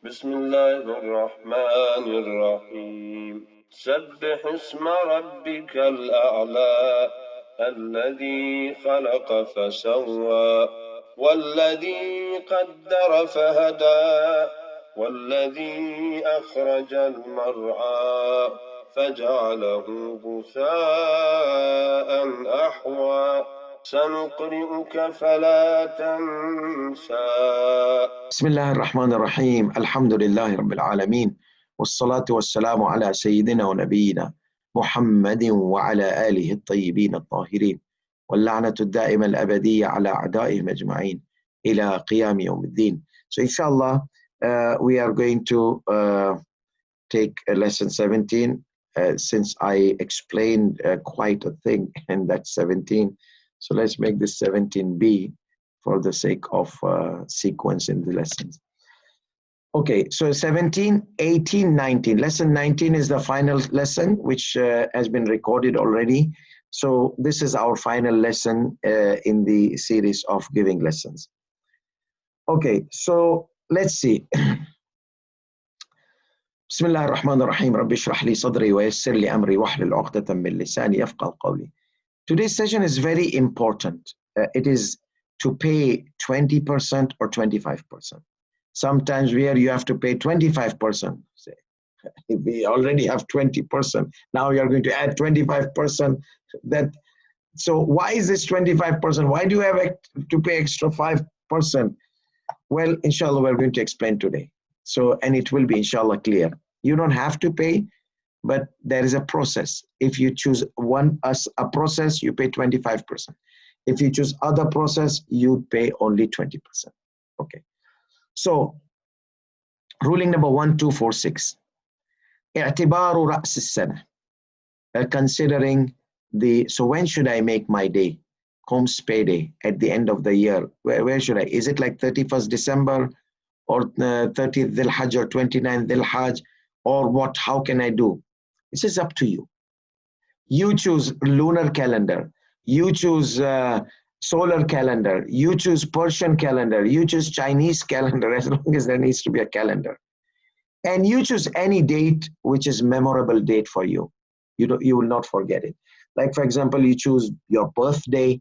بسم الله الرحمن الرحيم سبح اسم ربك الأعلى الذي خلق فسوى والذي قدر فهدى والذي أخرج المرعى فجعله غثاء أحوى سنقرئك فلا تنسى. بسم الله الرحمن الرحيم الحمد لله رب العالمين والصلاة والسلام على سيدنا ونبينا محمد وعلى آله الطيبين الطاهرين واللعنة الدائمة الأبدية على أعدائهم أجمعين إلى قيام يوم الدين. So inshallah we are going to take lesson 17 since I explained quite a thing in that 17. So let's make this 17B for the sake of sequence in the lessons. Okay, so 17, 18, 19. Lesson 19 is the final lesson, which has been recorded already. So this is our final lesson in the series of giving lessons. Okay, so let's see. بسم الله الرحمن الرحيم رب اشرح لي صدري ويسر لي أمري واحلل عقدة من لساني يفقهوا قولي. Today's session is very important. It is to pay 20% or 25%. Sometimes where you have to pay 25%. Say, we already have 20%. Now you are going to add 25%. So why is this 25%? Why do you have to pay extra 5%? Well, inshallah, we're going to explain today. So, and it will be inshallah clear. You don't have to pay, but there is a process. If you choose a process, you pay 25%. If you choose other process, you pay only 20%. Okay. So, ruling number 1246. اعتبار رأس السنة. Considering so when should I make my day? Khums payday at the end of the year. Where should I? Is it like 31st December or 30th Dhul Hajj or 29th Dhul Hajj or what? How can I do? This is up to you. You choose lunar calendar. You choose solar calendar. You choose Persian calendar. You choose Chinese calendar, as long as there needs to be a calendar. And you choose any date which is memorable date for you. You will not forget it. Like for example, you choose your birthday.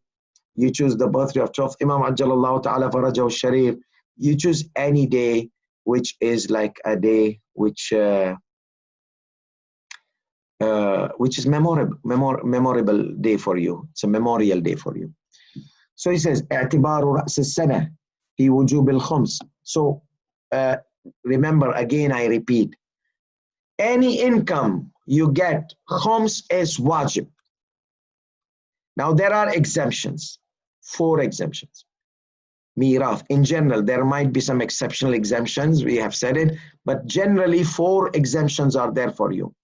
You choose the birthday of 12th Imam Ajjalallahu Ta'ala Farajahu Sharif. You choose any day which is like a day which is memorable day for you. It's a memorial day for you. So he says, اعتبار رأس السنة في وجوب الخمس. So remember, again I repeat, any income you get, khums is wajib. Now there are exemptions, 4 exemptions. Mirath, in general, there might be some exceptional exemptions, we have said it, but generally 4 exemptions are there for you.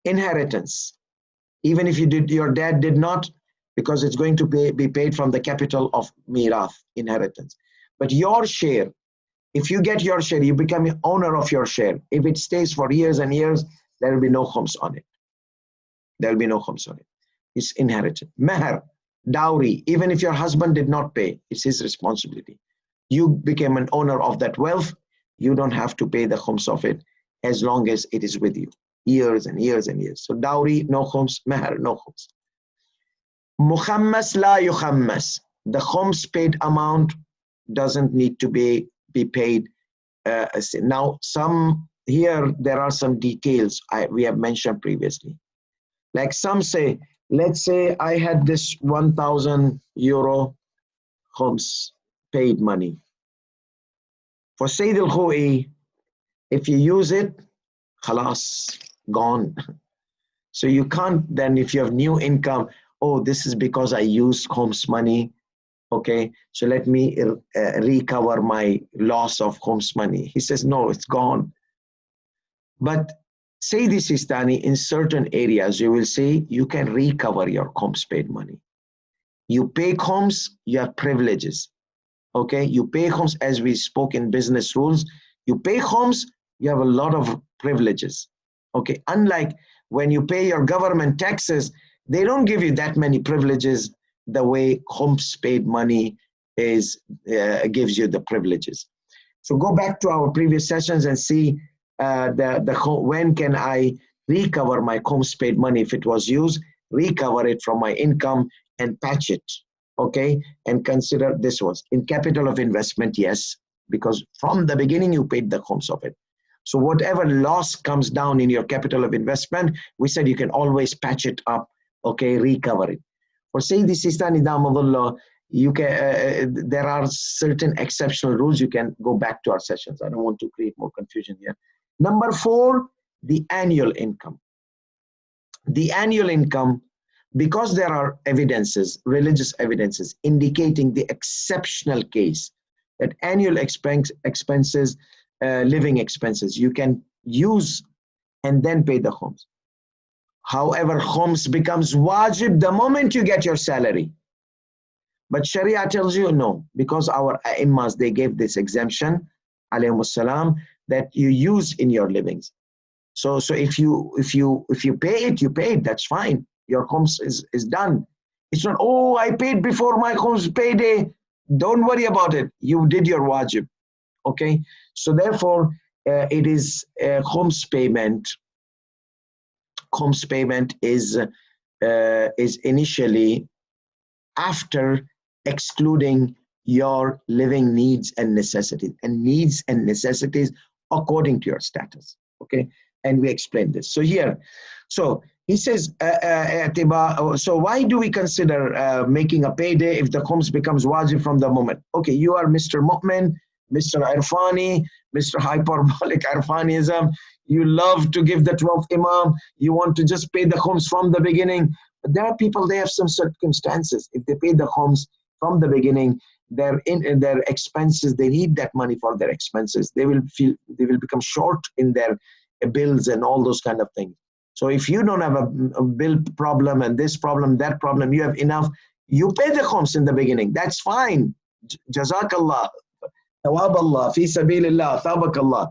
Inheritance, even if your dad did not, because it's going to be paid from the capital of Mirath, inheritance. But your share, if you get your share, you become the owner of your share. If it stays for years and years, there will be no khums on it. There will be no khums on it. It's inherited. Meher, dowry, even if your husband did not pay, it's his responsibility. You became an owner of that wealth, you don't have to pay the khums of it as long as it is with you. Years and years and years. So dowry, no khums. Meher, no khums. Mukhammas la yukhammas. The khums paid amount doesn't need to be paid. Now, there are some details we have mentioned previously. Like some say, let's say I had this 1,000 euro khums paid money. For Sayyid al-Khoi, if you use it, khalas, gone. So you can't then, if you have new income, oh, this is because I used khums money. Okay, so let me recover my loss of khums money. He says, no, it's gone. But Sayyidi Sistani, in certain areas, you will say you can recover your khums paid money. You pay khums, you have privileges. Okay, you pay khums, as we spoke in business rules, you pay khums, you have a lot of privileges. Okay, unlike when you pay your government taxes, they don't give you that many privileges the way khums paid money gives you the privileges. So go back to our previous sessions and see when can I recover my Khums paid money if it was used, recover it from my income and patch it, okay? And consider this was in capital of investment, yes, because from the beginning you paid the Khums of it. So whatever loss comes down in your capital of investment, we said you can always patch it up, okay, recover it. For Sayyidi Sistani Damadullah, you can, there are certain exceptional rules. You can go back to our sessions. I don't want to create more confusion here. Number 4, the annual income. The annual income, because there are evidences, religious evidences, indicating the exceptional case that annual expenses, living expenses, you can use and then pay the khums. However, khums becomes wajib the moment you get your salary. But Sharia tells you no, because our imams, they gave this exemption, alayhimus salam, that you use in your livings. So if you pay it, you pay it, that's fine. Your khums is done. It's not, oh, I paid before my khums payday. Don't worry about it. You did your wajib. Okay. So therefore, it is khums payment. Khums payment is initially after excluding your living needs and necessities according to your status. Okay, and we explained this. So here, so he says, so why do we consider making a payday if the khums becomes wajib from the moment? Okay, you are Mr. Mu'min, Mr. Irfani, Mr. Hyperbolic Irfanism. You love to give the 12th Imam. You want to just pay the khums from the beginning. But there are people, they have some circumstances. If they pay the khums from the beginning, their expenses, they need that money for their expenses. They will become short in their bills and all those kind of things. So if you don't have a bill problem and this problem, that problem, you have enough, you pay the khums in the beginning. That's fine. Jazakallah, tawaballah, fi sabilillah, tabakallah.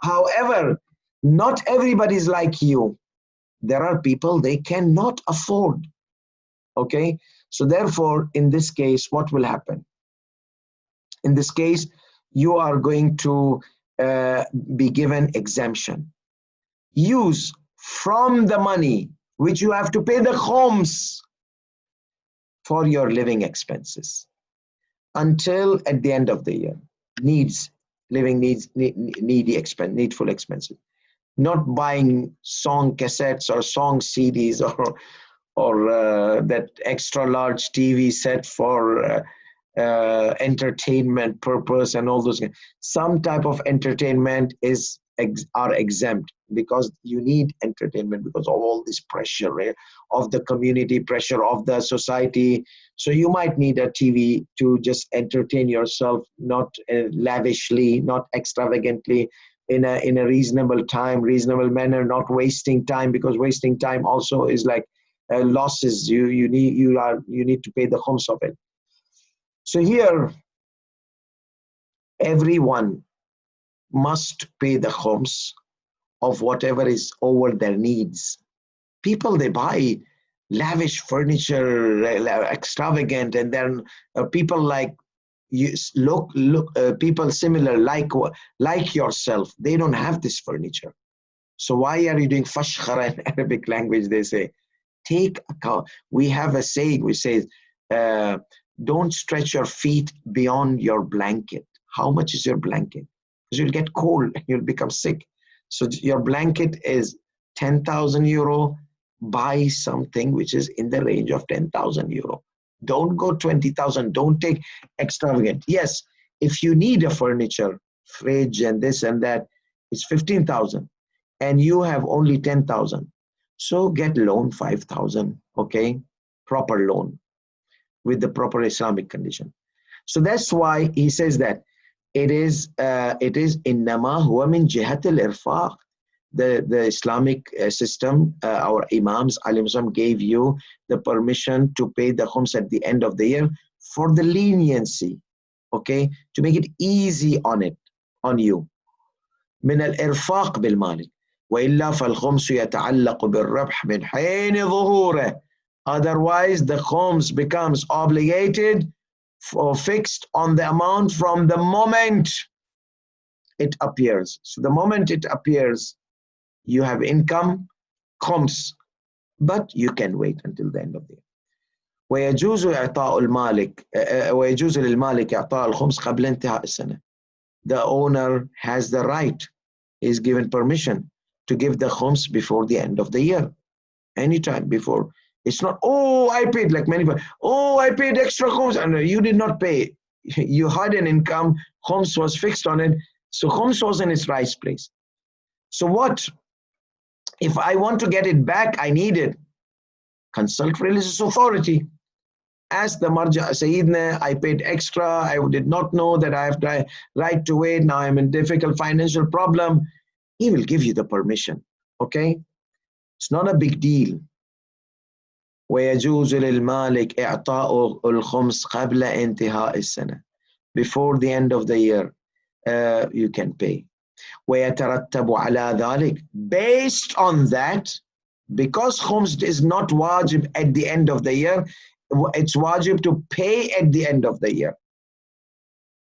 However, not everybody is like you. There are people, they cannot afford. Okay, so therefore, in this case, what will happen? In this case, you are going to be given exemption. Use from the money which you have to pay the khums for your living expenses until at the end of the year. Needful expenses. Not buying song cassettes or song CDs or that extra large TV set for entertainment purpose and all those. Some type of entertainment are exempt because you need entertainment because of all this pressure, right? Of the community, pressure of the society. So you might need a TV to just entertain yourself, not lavishly, not extravagantly, in a reasonable time, reasonable manner, not wasting time, because wasting time also is like losses. You need to pay the khums of it. So here, everyone must pay the khums of whatever is over their needs. People, they buy lavish furniture, extravagant, and then people like people similar like yourself, they don't have this furniture. So why are you doing fashkhara in Arabic language? They say, take account. We have a saying which says, don't stretch your feet beyond your blanket. How much is your blanket? Because you'll get cold and you'll become sick. So your blanket is 10,000 euro. Buy something which is in the range of 10,000 euro. Don't go 20,000. Don't take extravagant. Yes, if you need a furniture, fridge and this and that, it's 15,000 and you have only 10,000. So get loan 5,000, okay? Proper loan with the proper Islamic condition. So that's why he says that it is innama huwa min jihat al-irfaq. The Islamic system, our imams, alim gave you the permission to pay the khums at the end of the year for the leniency, okay? To make it easy on you. من الإرفاق بالمال وإلا فالخمس يتعلق بالربح من حين ظهوره. Otherwise, the khums becomes obligated or fixed on the amount from the moment it appears. So the moment it appears, you have income, khums, but you can wait until the end of the year. ويجوز إعطاء المالك ويجوز للمالك إعطاء الخمس قبل انتهاء السنة. The owner has the right, is given permission to give the khums before the end of the year, anytime before. It's not, oh, I paid, like many people, oh, I paid extra khums, and you did not pay. You had an income, khums was fixed on it, so khums was in its right place. So what if I want to get it back? I need it. Consult religious authority. Ask the marja, Sayyidina, I paid extra, I did not know that I have the right to wait, now I'm in difficult financial problem. He will give you the permission, okay? It's not a big deal. ويجوز للمالك إعطاء الخمس قبل انتهاء السنة. Before the end of the year, you can pay. ويترتب على ذلك. Based on that, because khums is not wajib at the end of the year, it's wajib to pay at the end of the year,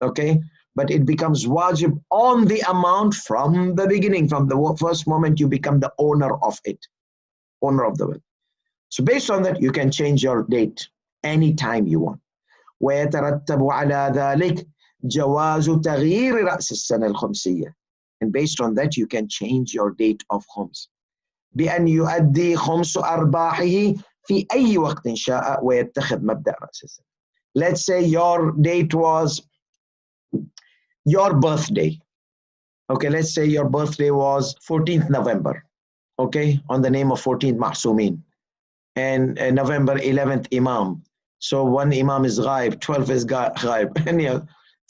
okay? But it becomes wajib on the amount from the beginning, from the first moment you become the owner of it, owner of the wealth. So based on that, you can change your date anytime you want. ويترتب على ذلك جواز تغيير رأس السنة الخمسية. And based on that, you can change your date of khums. بأن يؤدي خمس أرباحه في أي وقت شاء ويتخذ مبدأ رأس السنة. Let's say your date was your birthday. Okay, let's say your birthday was 14th November. Okay, on the name of 14th Mahsumin. And November 11th Imam. So one Imam is ghaib, 12 is ghaib. And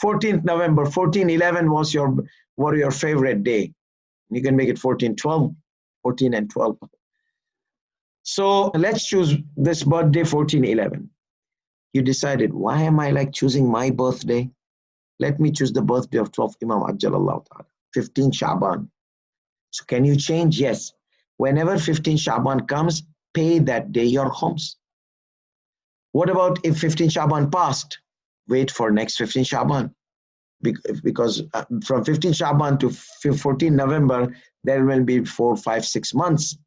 14th November, 1411 was your favorite day. You can make it 1412, 14 and 12. So let's choose this birthday, 1411. You decided, why am I like choosing my birthday? Let me choose the birthday of 12th Imam Ajjalallahu Ta'ala, 15 Sha'ban. So can you change? Yes. Whenever 15 Sha'ban comes, pay that day your khums. What about if 15 Sha'ban passed? Wait for next 15 Sha'ban. Because from 15 Sha'ban to 14 November, there will be 4, 5, 6 months.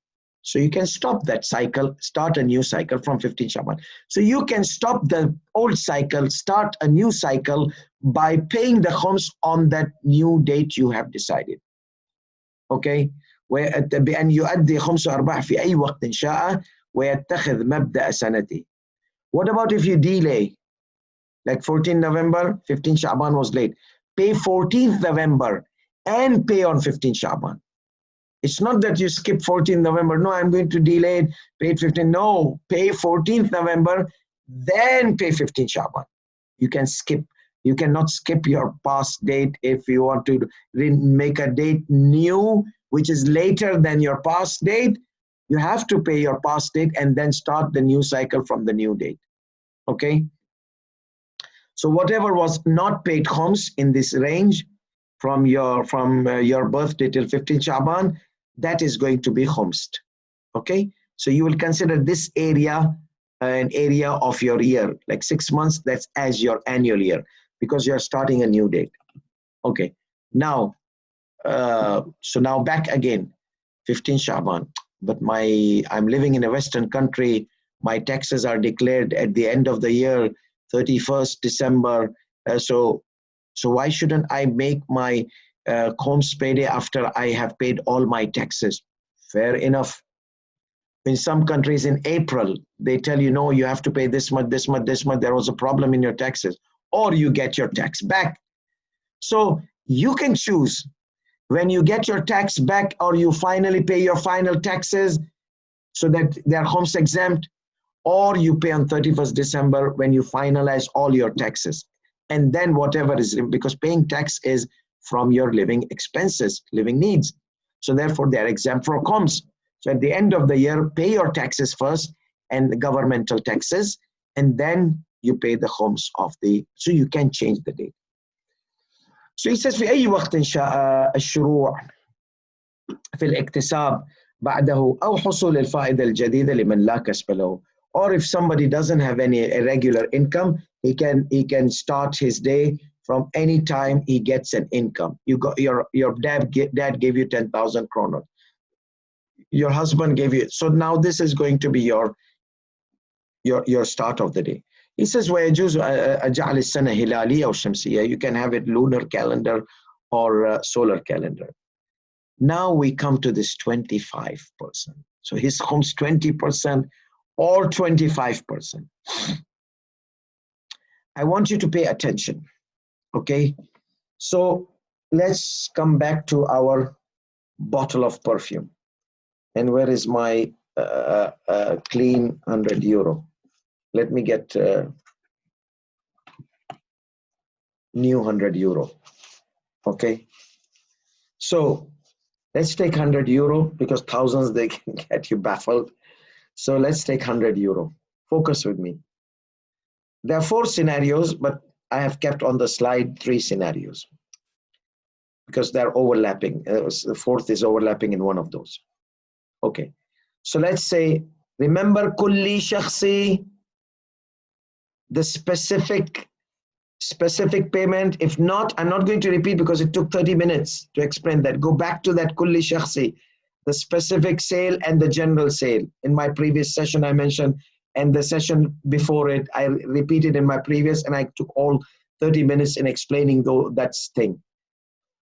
So you can stop that cycle, start a new cycle from 15 Sha'ban. So you can stop the old cycle, start a new cycle by paying the khums on that new date you have decided. Okay? بأن يؤدي خمس أرباح في أي وقت شاء ويتخذ مبدأ سنته. What about if you delay? Like 14 November, 15 Sha'ban was late. Pay 14th November and pay on 15 Sha'ban. It's not that you skip 14th November. No, I'm going to delay it, pay 15. No, pay 14th November, then pay 15 Sha'ban. You can skip. You cannot skip your past date if you want to make a date new, which is later than your past date. You have to pay your past date and then start the new cycle from the new date. Okay? So whatever was not paid khums in this range from your birthday till 15 Sha'ban, that is going to be khumsed. Okay? So you will consider this area an area of your year, like 6 months, that's as your annual year, because you're starting a new date. Okay. Now, so now back again, 15 Sha'ban. But I'm living in a Western country. My taxes are declared at the end of the year, 31st December. So why shouldn't I make my khums payday after I have paid all my taxes? Fair enough. In some countries in April, they tell you, no, you have to pay this much, this much, this much. There was a problem in your taxes, or you get your tax back. So you can choose when you get your tax back, or you finally pay your final taxes so that they're khums exempt, or you pay on 31st December when you finalize all your taxes. And then whatever is, because paying tax is from your living expenses, living needs. So therefore they are exempt from khums. So at the end of the year, pay your taxes first and the governmental taxes, and then you pay the khums of so you can change the date. So he says, في أي وقت شاء الشروع في الاكتساب بعده أو حصول الفائدة الجديدة لمن لا كسب له. Or if somebody doesn't have any irregular income, he can start his day from any time he gets an income. You got your dad gave you 10,000 kroner. Your husband gave you. So now this is going to be your start of the day. He says, وَيَجُوزُ أَجَعْلِ السَّنَةَ هِلَالِيَّةً أَوْ شَمْسِيَّةً. You can have it lunar calendar or solar calendar. Now we come to this 25%. So his khums 20% or 25%. I want you to pay attention, okay? So let's come back to our bottle of perfume. And where is my clean 100 euro? Let me get new 100 euro, okay? So let's take 100 euro because thousands, they can get you baffled. So let's take 100 euro. Focus with me. There are 4 scenarios, but I have kept on the slide 3 scenarios because they're overlapping. The 4th is overlapping in one of those. Okay. So let's say, remember kulli shakhsi, the specific payment. If not, I'm not going to repeat because it took 30 minutes to explain that. Go back to that kulli shakhsi, the specific sale and the general sale. In my previous session, I mentioned, and the session before it, I repeated in my previous, and I took all 30 minutes in explaining that thing.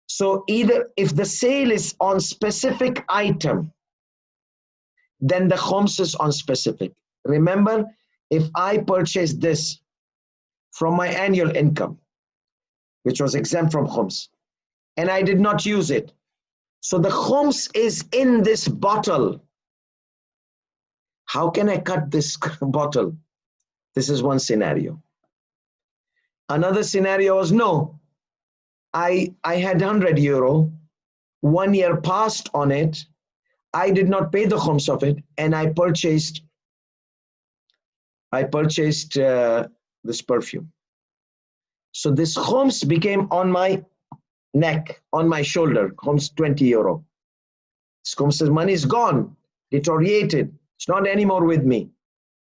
So either if the sale is on specific item, then the khums is on specific. Remember, if I purchase this from my annual income, which was exempt from khums, and I did not use it, so the khums is in this bottle. How can I cut this bottle? This is one scenario. Another scenario was, no, I had 100 euro, 1 year passed on it, I did not pay the khums of it, and I purchased this perfume. So this khums became on my neck, on my shoulder, khums 20 euro. This khums' money is gone, deteriorated. It's not anymore with me,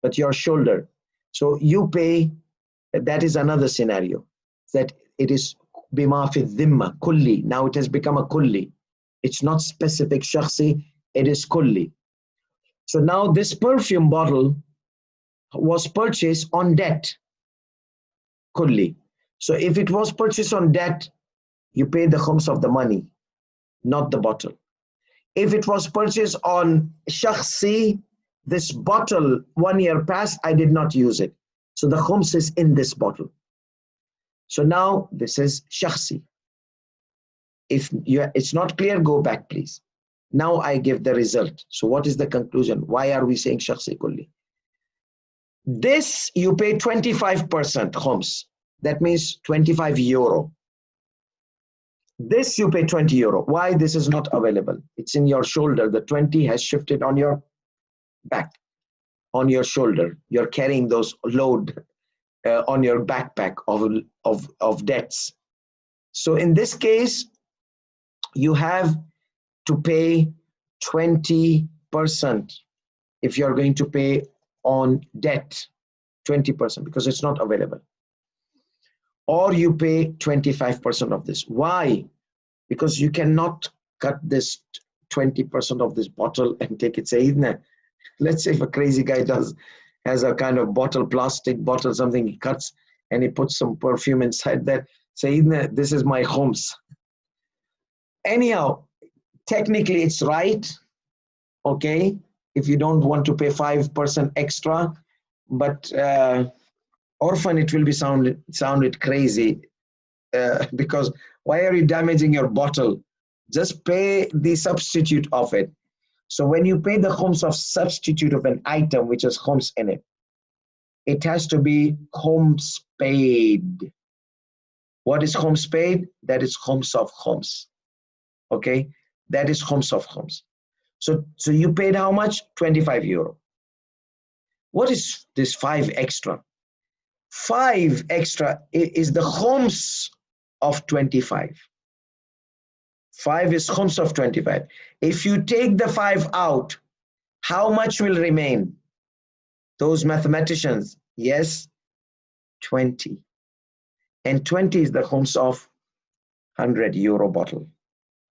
but your shoulder. So you pay, that is another scenario, that it is bima fi dhimma, kulli. Now it has become a kulli. It's not specific shakhsi, it is kulli. So now this perfume bottle was purchased on debt, kulli. So if it was purchased on debt, you pay the khums of the money, not the bottle. If it was purchased on shakhsi, this bottle 1 year passed, I did not use it. So the khums is in this bottle. So now this is shakhsi. If it's not clear, go back, please. Now I give the result. So what is the conclusion? Why are we saying shakhsi kulli? This you pay 25% khums. That means 25 euro. This you pay 20 euro. Why this is not available? It's in your shoulder. The 20 has shifted on your back, on your shoulder. You're carrying those load on your backpack of debts. So in this case, you have to pay 20% if you're going to pay on debt, 20% because it's not available. Or you pay 25% of this. Why? Because you cannot cut this 20% of this bottle and take it. Say, let's say if a crazy guy has a kind of bottle, plastic bottle, something he cuts and he puts some perfume inside that. Say, this is my khums. Anyhow, technically it's right, okay, if you don't want to pay 5% extra, but orphan, it will be sounded crazy because why are you damaging your bottle? Just pay the substitute of it. So when you pay the khums of substitute of an item which has khums in it, it has to be khums paid. What is khums paid? That is khums of khums. Okay, that is khums of khums. So you paid how much? 25 euro. What is this 5 extra? 5 extra is the khums of 25. 5 is khums of 25. If you take the 5 out, how much will remain? Those mathematicians, yes, 20. and 20 is the khums of 100 euro bottle.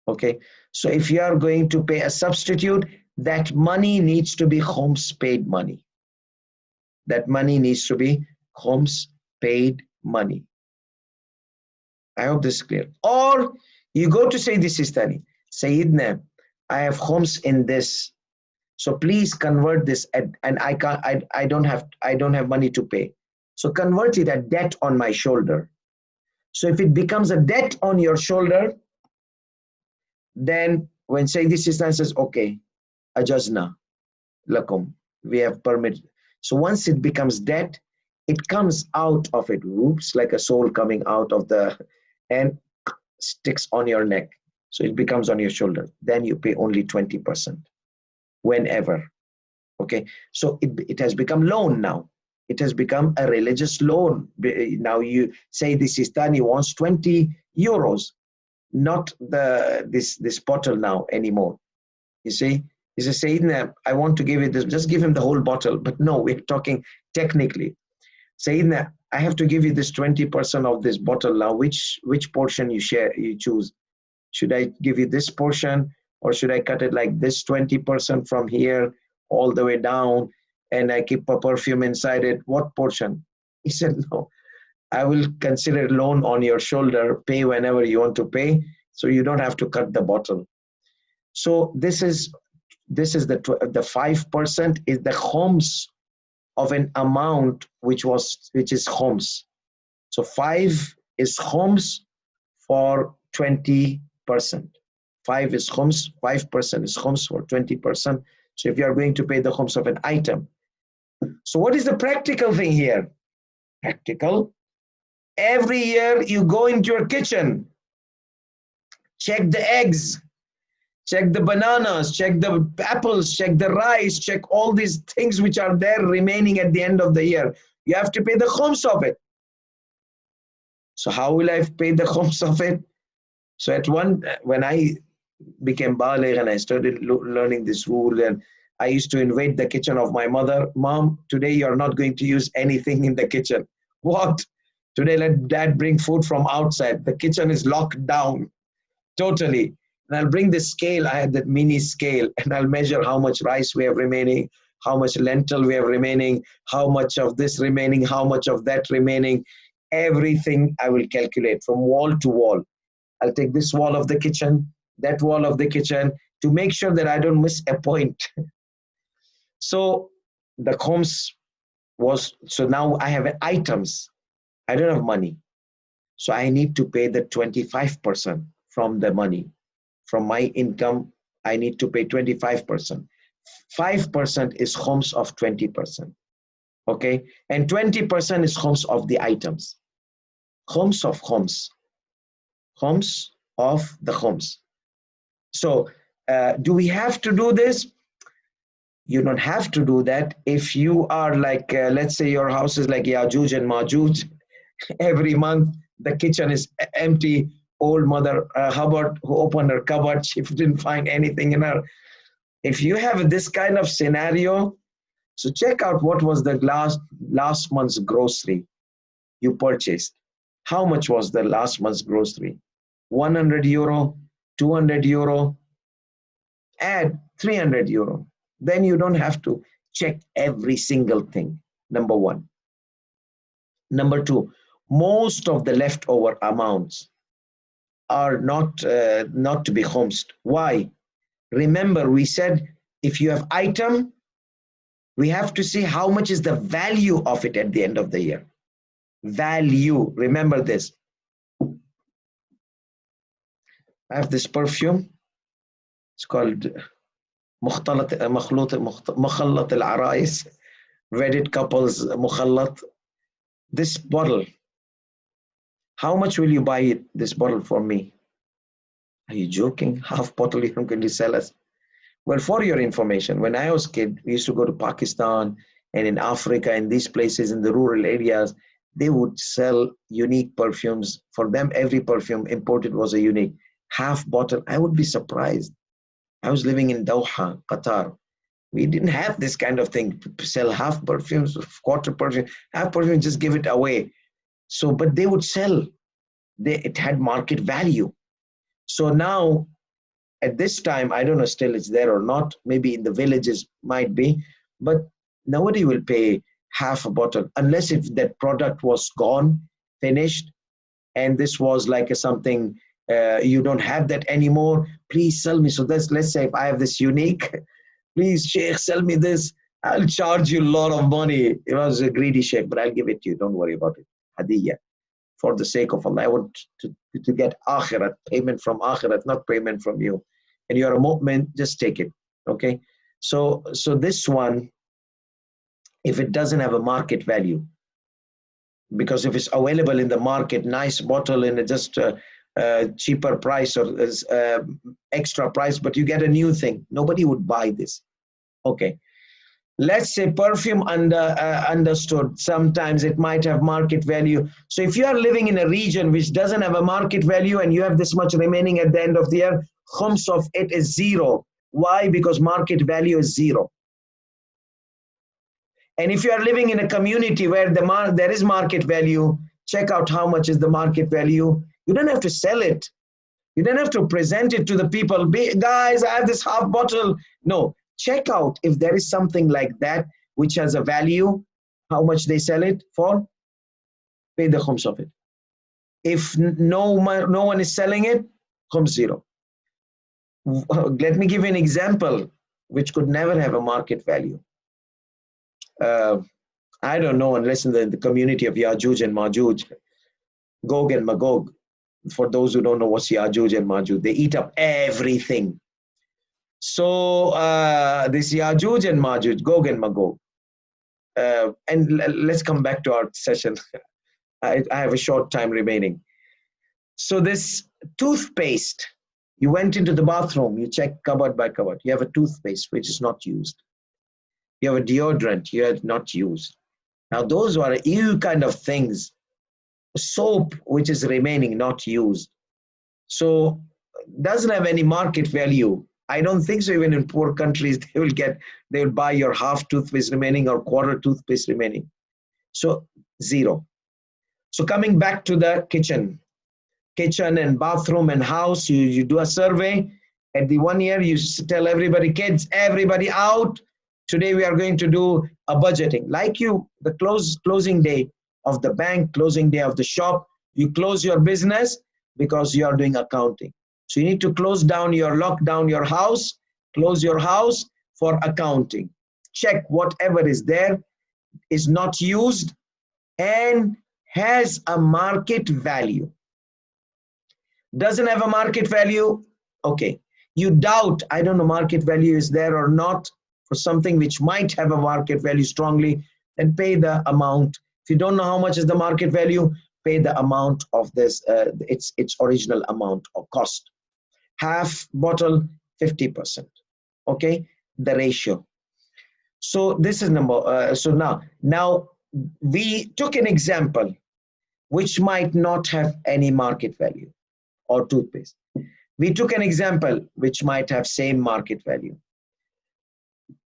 Okay, so if you are going to pay a substitute, that money needs to be khums paid money. That money needs to be khums paid money. I hope this is clear. Or you go to Sayyidi Sistani, Sayyidina, I have khums in this, so please convert this and I can't, I don't have money to pay. So convert it at debt on my shoulder. So if it becomes a debt on your shoulder, then when Sayyidi Sistani says, okay, ajazna lakum, we have permit. So once it becomes debt, it comes out of it, whoops, like a soul coming out of the, and sticks on your neck. So it becomes on your shoulder. Then you pay only 20% whenever. Okay, so it has become loan now. It has become a religious loan. Now you say the Sistani wants 20 euros, not this bottle now anymore. You see, he says, Sayyidina, I want to give you this, just give him the whole bottle. But no, we're talking technically. Sayyidina, I have to give you this 20% of this bottle now. Which portion you choose? Should I give you this portion, or should I cut it like this 20% from here all the way down, and I keep a perfume inside it? What portion? He said, no, I will consider loan on your shoulder, pay whenever you want to pay, so you don't have to cut the bottle. So this is the 5% is the khums of an amount which is khums. So 5 is khums for 20%. 5 is khums, 5% is khums for 20%. So if you are going to pay the khums of an item. So what is the practical thing here? Practical. Every year you go into your kitchen, check the eggs, check the bananas, check the apples, check the rice, check all these things which are there remaining at the end of the year. You have to pay the khums of it. So how will I pay the khums of it? So when I became baligh and I started learning this rule, and I used to invade the kitchen of my mother. Mom, today you're not going to use anything in the kitchen. What? Today let dad bring food from outside. The kitchen is locked down totally. And I'll bring the scale. I had that mini scale, and I'll measure how much rice we have remaining, how much lentil we have remaining, how much of this remaining, how much of that remaining. Everything I will calculate from wall to wall. I'll take this wall of the kitchen, that wall of the kitchen, to make sure that I don't miss a point. So the khums was, so now I have items. I don't have money. So I need to pay the 25% from the money. From my income, I need to pay 25%. 5% is khums of 20%. Okay? And 20% is khums of the items. Khums of khums. Khums of the khums. So do we have to do this? You don't have to do that. If you are like, let's say your house is like Yajuj and Majuj, every month the kitchen is empty. Old Mother Hubbard, who opened her cupboard, she didn't find anything in her. If you have this kind of scenario, so check out what was the last month's grocery you purchased. How much was the last month's grocery? 100 euro, 200 euro, add 300 euro. Then you don't have to check every single thing, number one. Number two, most of the leftover amounts are not to be khumsed. Why? Remember, we said if you have item, we have to see how much is the value of it at the end of the year. Value, remember this. I have this perfume. It's called مخلط العرايس, wedded couples مخلط. This bottle, how much will you buy it, this bottle for me? Are you joking? Half bottle you're going to sell us? Well, for your information, when I was a kid, we used to go to Pakistan and in Africa, in these places, in the rural areas, they would sell unique perfumes. For them, every perfume imported was a unique. Half bottle, I would be surprised. I was living in Doha, Qatar. We didn't have this kind of thing to sell half perfumes, quarter perfume, half perfume, just give it away. So, but they would sell. It had market value. So now, at this time, I don't know still it's there or not. Maybe in the villages might be, but nobody will pay half a bottle unless if that product was gone, finished, and this was like a something you don't have that anymore. Please sell me. So that's, let's say if I have this unique, please Sheikh, sell me this. I'll charge you a lot of money. It was a greedy Sheikh, but I'll give it to you. Don't worry about it. Hadiyah. For the sake of Allah, I want to get akhirat, payment from akhirat, not payment from you. And you're a mu'min, just take it. Okay. So this one, if it doesn't have a market value, because if it's available in the market, nice bottle in just cheaper price or extra price, but you get a new thing, nobody would buy this. Okay. Let's say perfume understood. Sometimes it might have market value. So if you are living in a region which doesn't have a market value and you have this much remaining at the end of the year, khums of it is 0. Why? Because market value is 0. And if you are living in a community where there is market value, check out how much is the market value. You don't have to sell it. You don't have to present it to the people. Guys, I have this half bottle. No. Check out if there is something like that which has a value, how much they sell it for, pay the khums of it. If no one is selling it, khums 0. Let me give you an example which could never have a market value. I don't know, unless in the community of Yajuj and Majuj, Gog and Magog. For those who don't know what's Yajuj and Majuj, they eat up everything. So this Yajuj and Majuj, Gog and Magog. And let's come back to our session. I have a short time remaining. So this toothpaste, you went into the bathroom, you check cupboard by cupboard. You have a toothpaste which is not used. You have a deodorant you have not used. Now those are EU kind of things. Soap which is remaining, not used. So doesn't have any market value. I don't think so. Even in poor countries, they will buy your half toothpaste remaining or quarter toothpaste remaining. So 0. So coming back to the kitchen and bathroom and house, you do a survey. At the 1 year, you tell everybody, kids, everybody out. Today we are going to do a budgeting. Like the closing day of the bank, closing day of the shop, you close your business because you are doing accounting. So you need to lock down your house, close your house for accounting. Check whatever is there is not used and has a market value. Doesn't have a market value, okay. You doubt, I don't know, market value is there or not for something which might have a market value strongly, then pay the amount. If you don't know how much is the market value, pay the amount of this, its original amount or cost. Half bottle, 50%. Okay, the ratio. So this is number. So now we took an example which might not have any market value, or toothpaste. We took an example which might have same market value.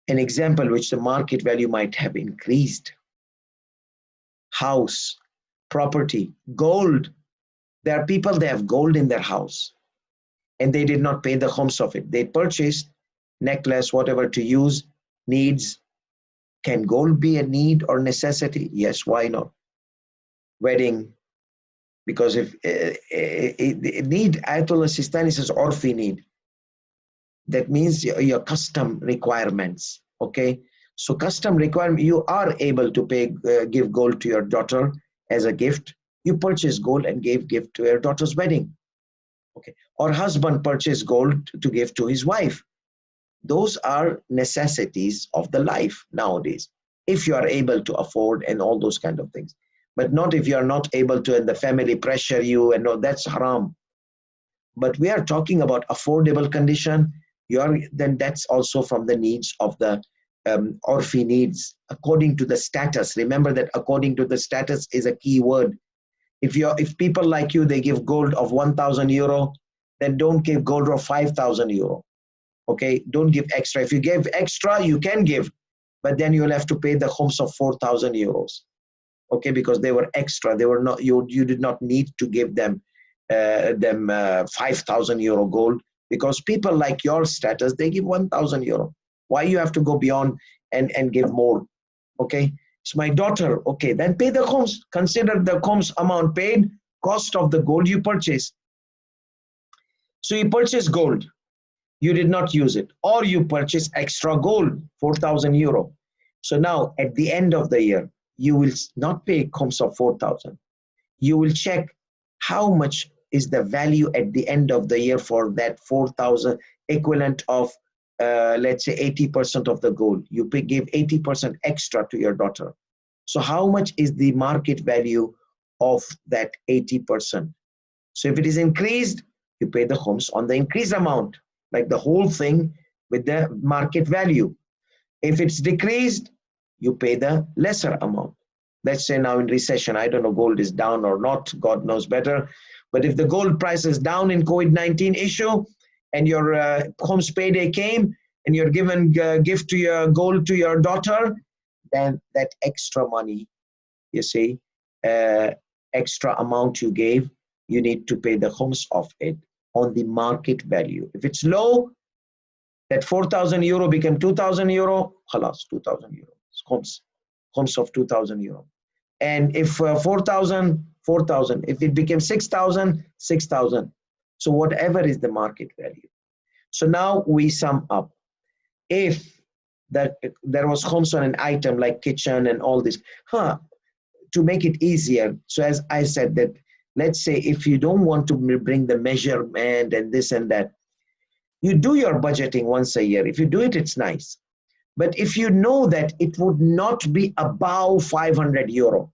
An example which the market value might have increased. House, property, gold. There are people, they have gold in their house and they did not pay the khums of it. They purchased necklace, whatever to use, needs. Can gold be a need or necessity? Yes, why not? Wedding, because if need, Ayatollah Sistani says orfi need. That means your custom requirements, okay? So custom requirement, you are able to pay, give gold to your daughter as a gift. You purchase gold and gave gift to your daughter's wedding, okay? Or husband purchased gold to give to his wife. Those are necessities of the life nowadays, if you are able to afford and all those kind of things. But not if you are not able to and the family pressure you and no, that's haram. But we are talking about affordable condition. Then that's also from the needs of the orphi needs, according to the status. Remember that according to the status is a key word. If people like you, they give gold of 1,000 euro, then don't give gold of 5,000 euro. Okay, don't give extra. If you give extra, you can give, but then you'll have to pay the khums of 4,000 euros. okay, because they were extra. They were not, you did not need to give them 5,000 euro gold, because people like your status, they give 1,000 euro. Why you have to go beyond and give more? Okay, it's my daughter. Okay, then pay the khums. Consider the khums amount paid, cost of the gold you purchased. So you purchase gold, you did not use it, or you purchase extra gold, 4,000 euro. So now at the end of the year, you will not pay khums of 4,000. You will check how much is the value at the end of the year for that 4,000, equivalent of let's say 80% of the gold. You give 80% extra to your daughter. So how much is the market value of that 80%? So if it is increased, you pay the khums on the increased amount, like the whole thing with the market value. If it's decreased, you pay the lesser amount. Let's say now in recession, I don't know, gold is down or not, God knows better. But if the gold price is down in COVID-19 issue, and your khums payday came, and you're given gift to your gold to your daughter, then that extra money, you see, extra amount you gave, you need to pay the khums of it on the market value. If it's low, that 4,000 euro became 2,000 euro, khalas, 2,000 euro, khums of 2,000 euro. And if 4,000, 4,000. If it became 6,000, 6,000. So whatever is the market value. So now we sum up. If that there was khums on an item like kitchen and all this, to make it easier. So as I said that, let's say if you don't want to bring the measurement and this and that, you do your budgeting once a year. If you do it, it's nice. But if you know that it would not be above 500 euro,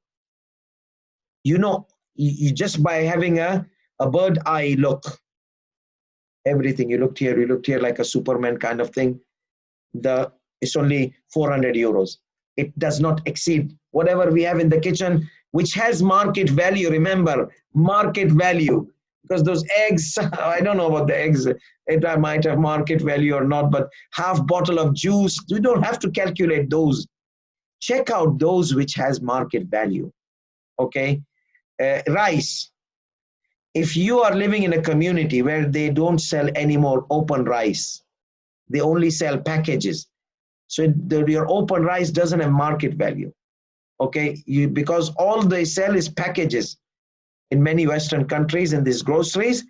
you know, you just by having a bird eye look, everything, you looked here like a Superman kind of thing, it's only 400 euros. It does not exceed whatever we have in the kitchen, which has market value. Remember, market value, because those eggs, I don't know about the eggs, it might have market value or not, but half bottle of juice, you don't have to calculate those. Check out those which has market value, okay? Rice. If you are living in a community where they don't sell any more open rice, they only sell packages. So your open rice doesn't have market value, okay? Because all they sell is packages. In many Western countries, in these groceries,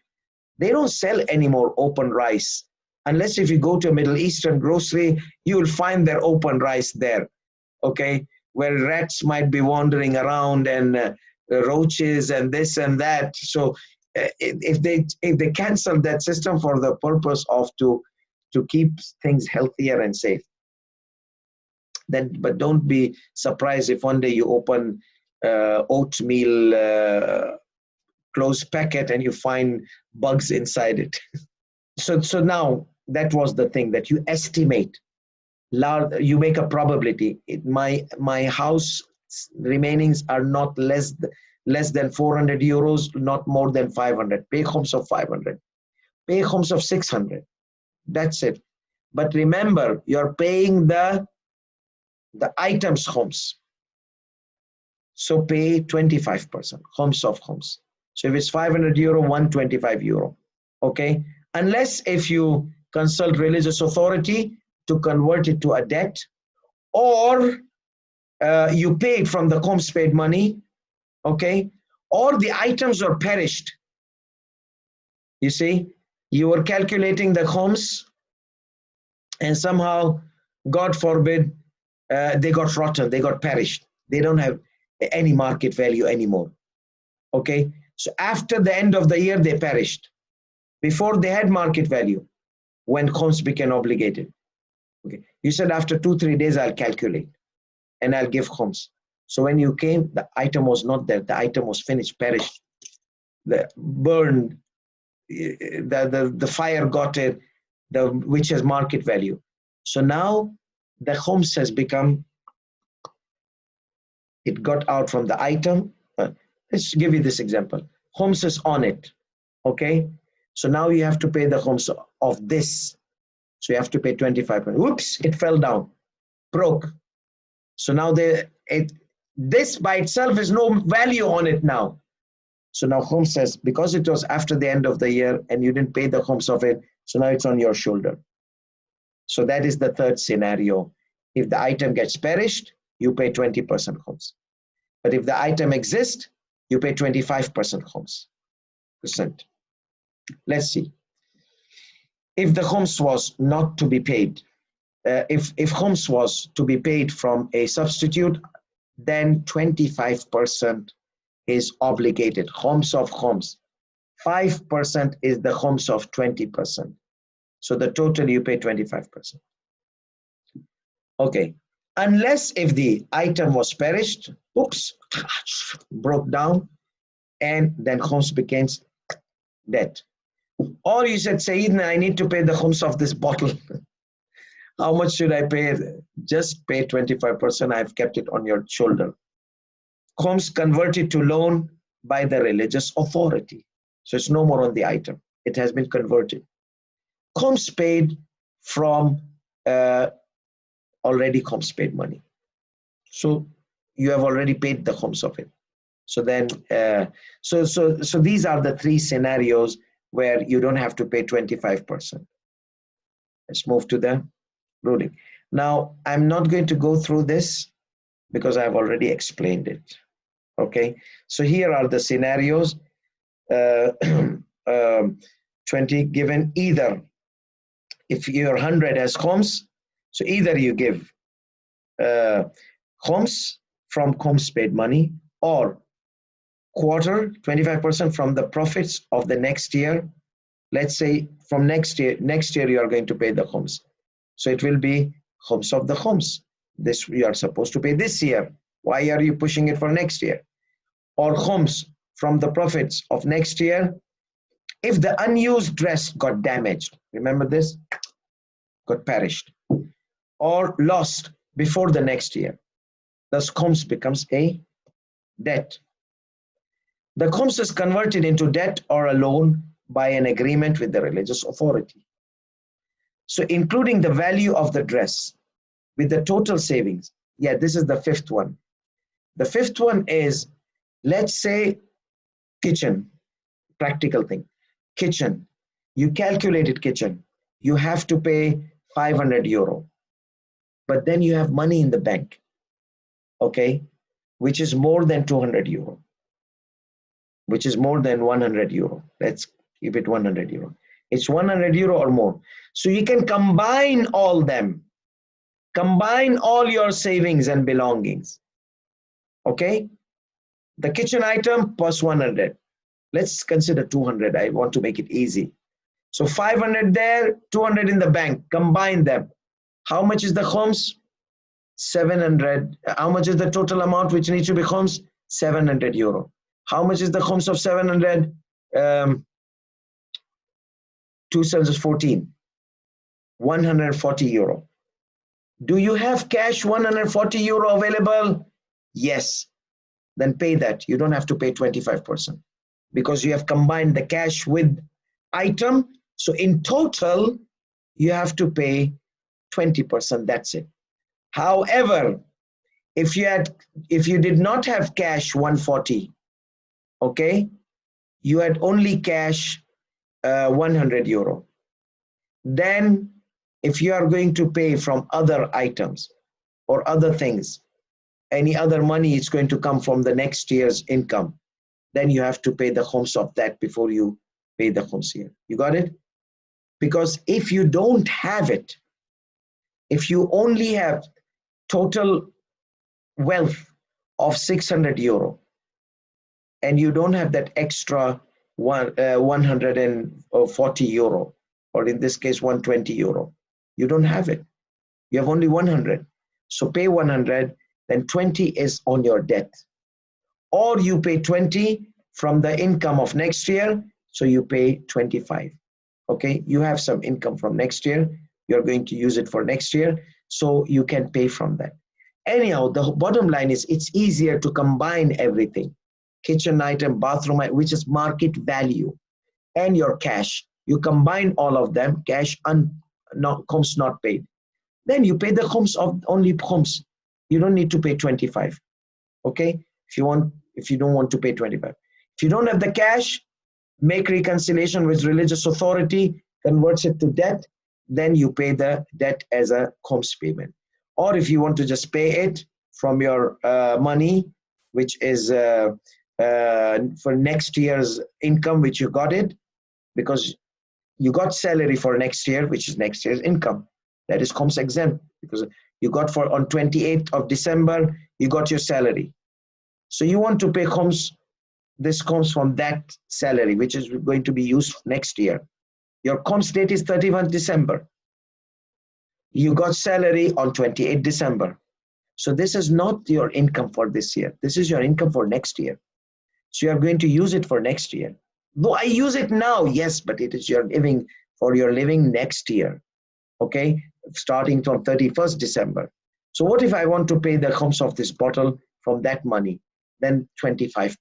they don't sell any more open rice. Unless if you go to a Middle Eastern grocery, you will find their open rice there, okay? Where rats might be wandering around and roaches and this and that. So if they cancel that system for the purpose of to keep things healthier and safe, then, but don't be surprised if one day you open oatmeal closed packet and you find bugs inside it. So now that was the thing, that you estimate, you make a probability. My house remainings are not less than 400 euros, not more than 500. Pay khums of 500. Pay khums of 600. That's it. But remember, you're paying the items khums. So pay 25%, khums of khums. So if it's 500 euro, 125 euro, okay? Unless if you consult religious authority to convert it to a debt, or you paid from the khums paid money, okay? Or the items are perished. You see, you were calculating the khums and somehow, God forbid, they got rotten, they got perished. They don't have any market value anymore, okay? So after the end of the year, they perished. Before they had market value, when khums became obligated. Okay, you said after 2-3 days I'll calculate and I'll give khums. So when you came, the item was not there. The item was finished, perished, burned. The fire got it, which has market value. So now the khums has become, it got out from the item. Let's give you this example. Khums is on it, okay? So now you have to pay the khums of this. So you have to pay 25%. Whoops, it fell down, broke. So now the this by itself is no value on it now. So now Khums says, because it was after the end of the year and you didn't pay the Khums of it, so now it's on your shoulder. So that is the third scenario. If the item gets perished, you pay 20% Khums. But if the item exists, you pay 25% Khums. Let's see. If the Khums was not to be paid, if Khums was to be paid from a substitute, then 25% is obligated, Khums of Khums. 5% is the Khums of 20%. So the total you pay 25%. Okay, unless if the item was perished, oops, broke down, and then Khums becomes debt. Or you said, Sayyidina, I need to pay the Khums of this bottle. How much should I pay? Just pay 25%. I've kept it on your shoulder. Khums converted to loan by the religious authority. So it's no more on the item. It has been converted. Khums paid from already Khums paid money. So you have already paid the Khums of it. So then, so these are the three scenarios where you don't have to pay 25%. Let's move to the ruling. Now, I'm not going to go through this because I've already explained it. Okay, so here are the scenarios. 20 given either if your 100 has Khums, so either you give Khums from Khums paid money, or quarter 25% from the profits of the next year. Let's say from next year you are going to pay the Khums, so it will be Khums of the Khums. This you are supposed to pay this year. Why are you pushing it for next year? Or Khums from the profits of next year. If the unused dress got damaged, remember this, got perished, or lost before the next year, thus Khums becomes a debt. The Khums is converted into debt or a loan by an agreement with the religious authority. So including the value of the dress with the total savings. Yeah, this is the fifth one. The fifth one is, let's say kitchen, practical thing. Kitchen, you calculated kitchen, you have to pay 500 euro, but then you have money in the bank, okay, which is more than 200 euro, which is more than 100 euro. Let's keep it 100 euro. It's 100 euro or more. So you can combine all them, combine all your savings and belongings, okay? The kitchen item plus 100. Let's consider 200. I want to make it easy. So 500 there, 200 in the bank, combine them. How much is the Khums? 700. How much is the total amount which needs to be Khums? 700 euro. How much is the Khums of 700? 2 7 is 14. 140 euro. Do you have cash 140 euro available? Yes. Then pay that. You don't have to pay 25%. Because you have combined the cash with item. So in total, you have to pay 20%, that's it. However, if you did not have cash 140, okay, you had only cash 100 euro. Then if you are going to pay from other items or other things, any other money is going to come from the next year's income, then you have to pay the Khums of that before you pay the Khums here. You got it? Because if you don't have it, if you only have total wealth of 600 euro and you don't have that extra 140 euro, or in this case 120 euro, you don't have it. You have only 100. So pay 100, then 20 is on your debt. Or you pay 20 from the income of next year, so you pay 25. Okay, you have some income from next year, you're going to use it for next year, so you can pay from that. Anyhow, the bottom line is it's easier to combine everything. Kitchen item, bathroom item, which is market value, and your cash. You combine all of them, cash and Khums not paid. Then you pay the Khums of only Khums. You don't need to pay 25. Okay, if you don't want to pay 25. If you don't have the cash, make reconciliation with religious authority, converts it to debt, then you pay the debt as a Khums payment. Or if you want to just pay it from your money, which is for next year's income, which you got it, because you got salary for next year, which is next year's income. That is Khums exempt, because you got for on 28th of December, you got your salary. So you want to pay Khums, this comes from that salary, which is going to be used next year. Your Khums date is 31st December. You got salary on 28th December. So this is not your income for this year. This is your income for next year. So you are going to use it for next year. Though I use it now, yes, but it is your living for your living next year. Okay, starting from 31st December. So what if I want to pay the Khums of this bottle from that money? Then 25%.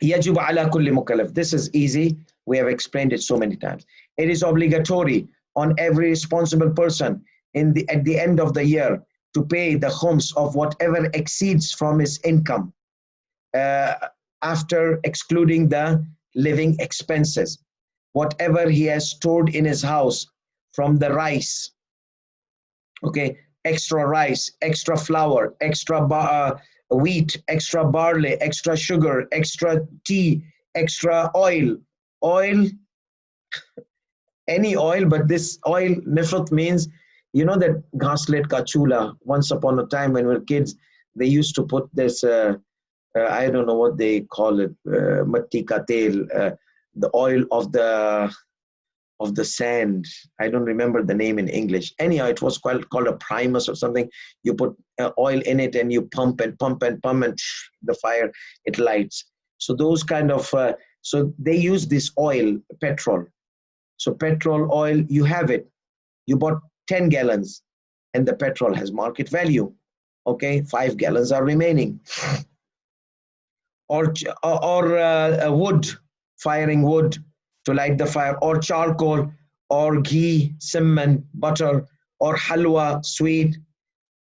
يجب على كل مكلف. This is easy. We have explained it so many times. It is obligatory on every responsible person at the end of the year to pay the Khums of whatever exceeds from his income after excluding the living expenses. Whatever he has stored in his house from the rice, okay, extra rice, extra flour, extra wheat, extra barley, extra sugar, extra tea, extra oil, any oil, but this oil, nifrat means, you know that ghaslet ka chula, once upon a time when we were kids, they used to put this, I don't know what they call it, matti ka tel, the oil of the sand. I don't remember the name in English. Anyhow, it was called a primus or something. You put oil in it and you pump and pump and pump and the fire, it lights. So those kind of, so they use this oil, petrol. So petrol, oil, you have it. You bought 10 gallons and the petrol has market value. Okay, 5 gallons are remaining. Or wood, firing wood to light the fire, or charcoal, or ghee, simman, butter, or halwa, sweet.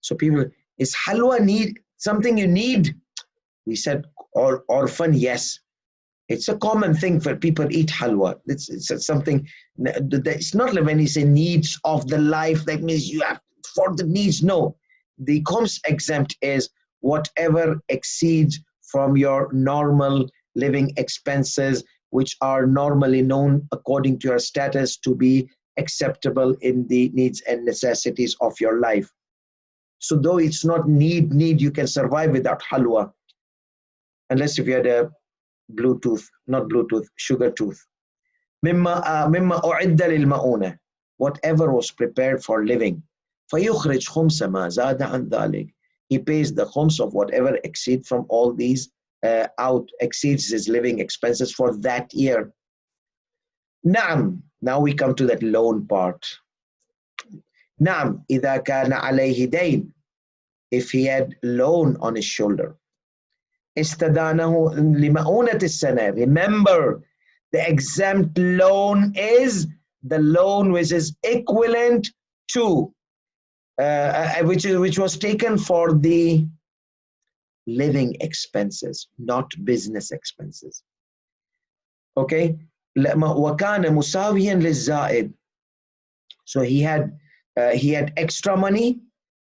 So people, is halwa need something you need? We said, or orphan, yes. It's a common thing for people eat halwa. It's something, it's not like when you say needs of the life, that means you have for the needs. No, the Khums exempt is whatever exceeds from your normal living expenses, which are normally known according to your status to be acceptable in the needs and necessities of your life. So though it's not need, you can survive without halwa, unless if you had a Bluetooth, not Bluetooth, sugar tooth. مما أعد للمؤونة, whatever was prepared for living. فيخرج خمس ما زاد عن ذلك. He pays the khums of whatever exceeds from all these exceeds his living expenses for that year. نعم. Now we come to that loan part. نعم إذا كان عليه دين. If he had loan on his shoulder. استدانه لمؤونة السنة. Remember, the exempt loan is the loan which is equivalent to which was taken for the living expenses, not business expenses. Okay, وكان مساويا للزائد. So he had extra money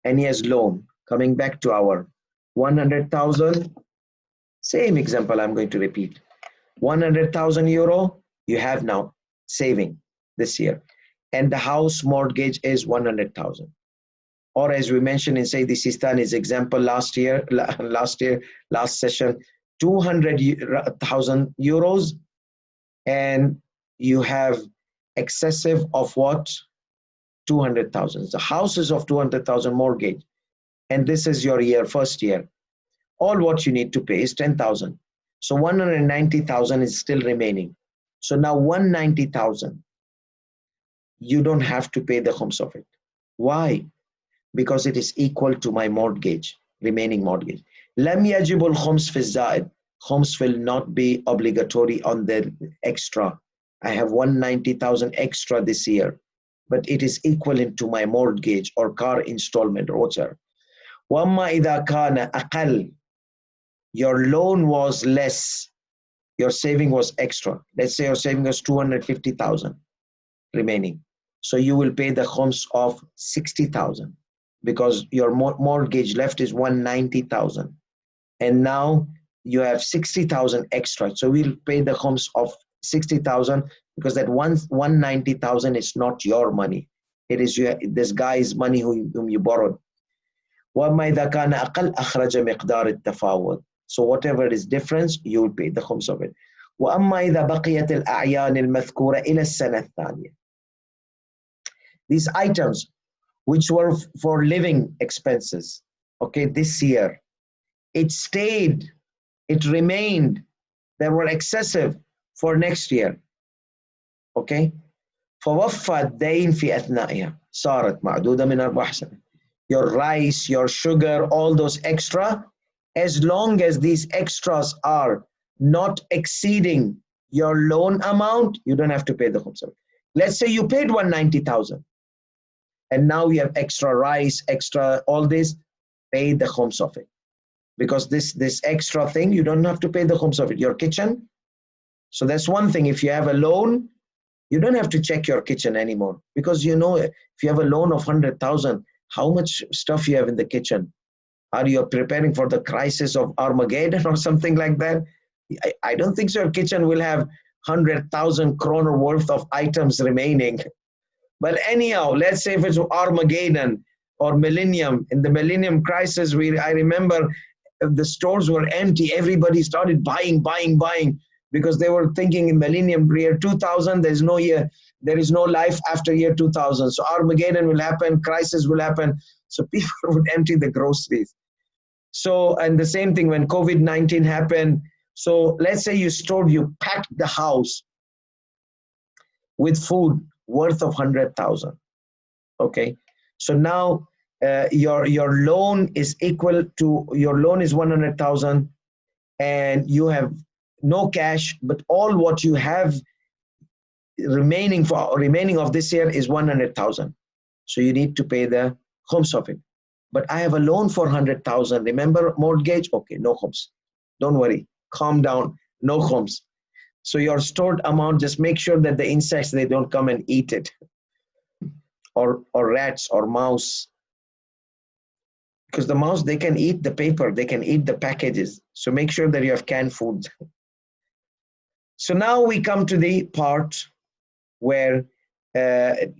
and he has loan. Coming back to our 100,000, same example I'm going to repeat. 100,000 euro you have now saving this year, and the house mortgage is 100,000. Or as we mentioned in Sayyid Sistani's example last session, 200,000 euros, and you have excessive of what? 200,000. The house is of 200,000 mortgage, and this is your first year. All what you need to pay is 10,000. So 190,000 is still remaining. So now 190,000, you don't have to pay the khums of it. Why? Because it is equal to my mortgage, remaining mortgage. لم يجب الخمس في الزائد. Khums will not be obligatory on the extra. I have 190,000 extra this year, but it is equivalent to my mortgage or car installment or whatever. وَأَمَّا إِذَا كَانَ أَقَلَّ, your loan was less, your saving was extra. Let's say your saving was 250,000 remaining. So you will pay the khums of 60,000 because your mortgage left is 190,000. And now you have 60,000 extra. So we'll pay the khums of 60,000 because that 190,000 is not your money. It is this guy's money whom you borrowed. وَمَا إِذَا كَانَ أَقَلَّ أَخْرَجَ مِقْدَارِ التَّفَاوُتِ. So whatever is difference, you will pay the khums of it. وَأَمَّا إِذَا بَقِيَتِ الْأَعْيَانِ الْمَذْكُورَ إِلَى السَّنَةِ الثَّانِيَةِ. These items which were for living expenses, okay, this year, it stayed, it remained, they were excessive for next year, okay. فوفى الدين في أثنائها صارت معدودة من أرباح سنة. Your rice, your sugar, all those extra, as long as these extras are not exceeding your loan amount, you don't have to pay the khums. Let's say you paid 190,000 and now you have extra rice, extra all this, pay the khums of it. Because this extra thing, you don't have to pay the khums of it. Your kitchen, so that's one thing. If you have a loan, you don't have to check your kitchen anymore because you know if you have a loan of 100,000, how much stuff you have in the kitchen. Are you preparing for the crisis of Armageddon or something like that? I don't think so. Your kitchen will have 100,000 kroner worth of items remaining. But anyhow, let's say if it's Armageddon or Millennium, in the Millennium crisis, I remember the stores were empty. Everybody started buying because they were thinking in Millennium year 2000, there is no life after year 2000. So Armageddon will happen, crisis will happen. So people would empty the groceries. So, and the same thing when COVID-19 happened. So let's say you packed the house with food worth of 100,000. Okay. So now your loan is equal to, your loan is 100,000 and you have no cash, but all what you have remaining of this year is 100,000. So you need to pay the khums of it. But I have a loan for 100,000. Remember mortgage? Okay, no khums. Don't worry. Calm down. No khums. So your stored amount, just make sure that the insects, they don't come and eat it. Or rats or mouse. Because the mouse, they can eat the paper. They can eat the packages. So make sure that you have canned food. So now we come to the part where the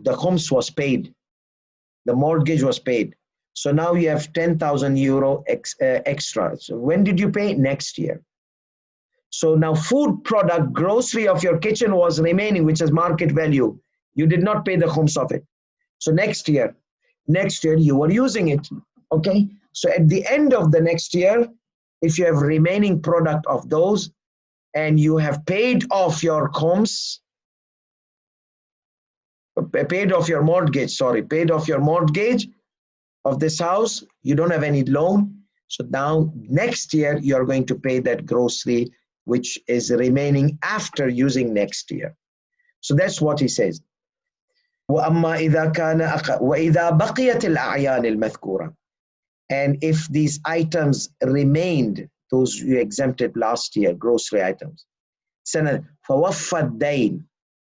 khums was paid. The mortgage was paid. So now you have 10,000 euro extra. So when did you pay? Next year. So now food product, grocery of your kitchen was remaining, which is market value. You did not pay the khums of it. So next year you were using it. Okay. So at the end of the next year, if you have remaining product of those and you have paid off your khums, paid off your mortgage of this house, you don't have any loan. So now next year you are going to pay that grocery which is remaining after using next year. So that's what he says. وَأَمَّا إِذَا كَانَ وَإِذَا بَقِيَتِ الْأَعْيَانِ الْمَذْكُورَةِ. And if these items remained, those you exempted last year, grocery items, فَوَفَّ الدَّيْنِ,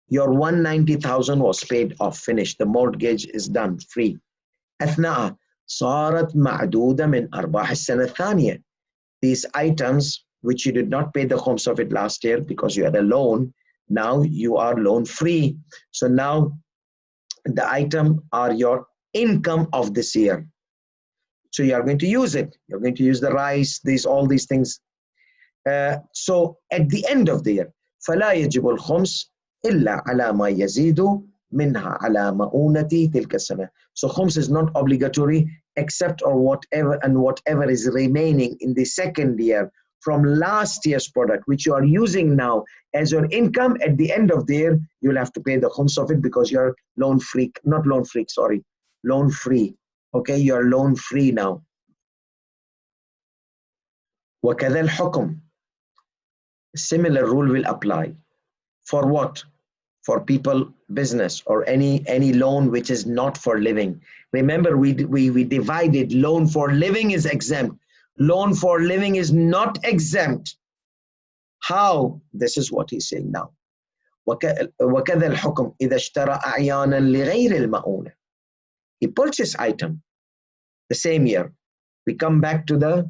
your 190,000 was paid off, finished. The mortgage is done, free. أثناء صارت معدودة من أرباح السنة الثانية. These items which you did not pay the khums of it last year because you had a loan, now you are loan free. So now the item are your income of this year. So you are going to use it. You're going to use the rice, all these things. So at the end of the year, فلا يجب الخمس إلا على ما يزيد منها على مؤونة تلك السنة. So khums is not obligatory except or whatever is remaining in the second year from last year's product, which you are using now as your income. At the end of the year, you'll have to pay the khums of it because you're loan free. Okay, you're loan free now. وكذا الحكم. Similar rule will apply. For what? for people business or any loan which is not for living. Remember, we divided. Loan for living is exempt. Loan for living is not exempt. How? This is what he's saying now. وكذا الحكم إذا اشترى أعيانا لغير المؤونة. He purchased item the same year. We come back to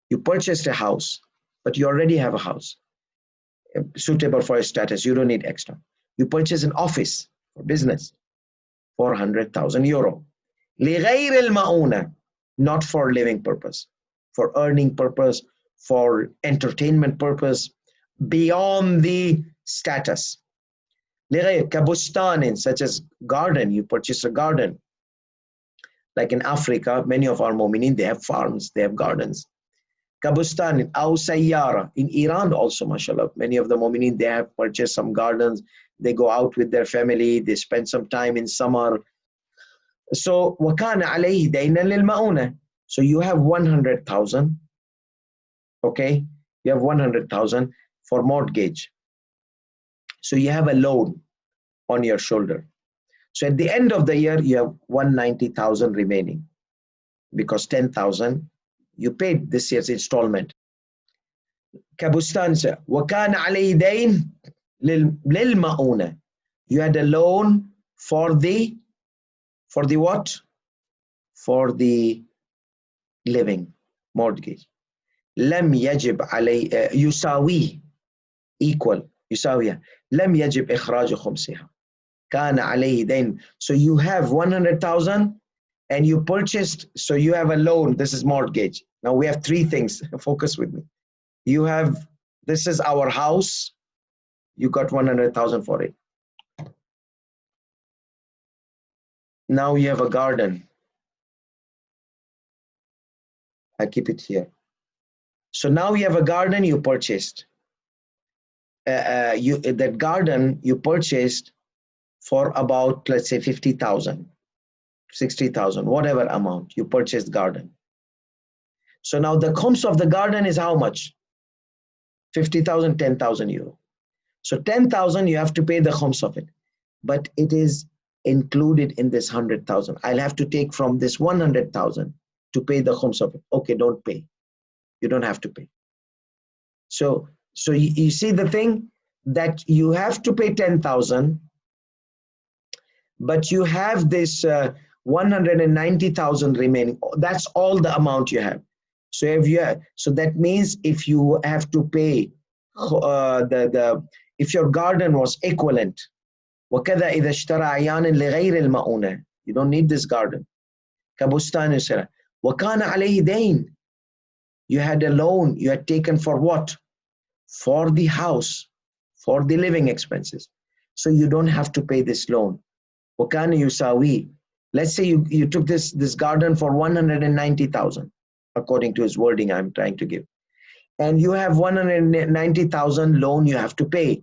you purchased a house, but you already have a house suitable for a status. You don't need extra. You purchase an office for business, 400,000 euro. لغير المؤونة, not for living purpose, for earning purpose, for entertainment purpose, beyond the status. لغير كبستان, such as garden. You purchase a garden. Like in Africa, many of our mu'minin, they have farms, they have gardens. Kabustan أو سيارة. In Iran also, mashallah, many of the mu'minin, they have purchased some gardens. They go out with their family. They spend some time in summer. So وكان عليه دينا للمؤونة. So you have 100,000. Okay, you have 100,000 for mortgage. So you have a loan on your shoulder. So at the end of the year, you have 190,000 remaining because 10,000 you paid this year's installment. كبستان وكان عليه دين للمؤونة. You had a loan for the what? For the living mortgage. لم يجب عليه يساوي equal يساويها. لم يجب إخراج خمسها. كان عليه دين. So you have 100,000 and you purchased, so you have a loan. This is mortgage. Now we have three things. Focus with me. You have, this is our house. You got 100,000 for it. Now you have a garden. I keep it here. So now you have a garden you purchased. That garden you purchased for about, let's say 50,000, 60,000, whatever amount you purchased garden. So now the khums of the garden is how much? 50,000, 10,000 euro. So 10,000 you have to pay the khums of it, but it is included in this 100,000. I'll have to take from this 100,000 to pay the khums of it. Okay, don't pay. You don't have to pay. So you see the thing that you have to pay 10,000, but you have this 190,000 remaining. That's all the amount you have. So so that means if you have to pay if your garden was equivalent, وكذا إذا اشترى عيانا لغير المؤونة, you don't need this garden. كبستان يسرى وكان عليه دين. You had a loan you had taken for what? For the house, for the living expenses. So you don't have to pay this loan. وكان يساوي. Let's say you took this garden for 190,000, according to his wording I'm trying to give. And you have 190,000 loan you have to pay.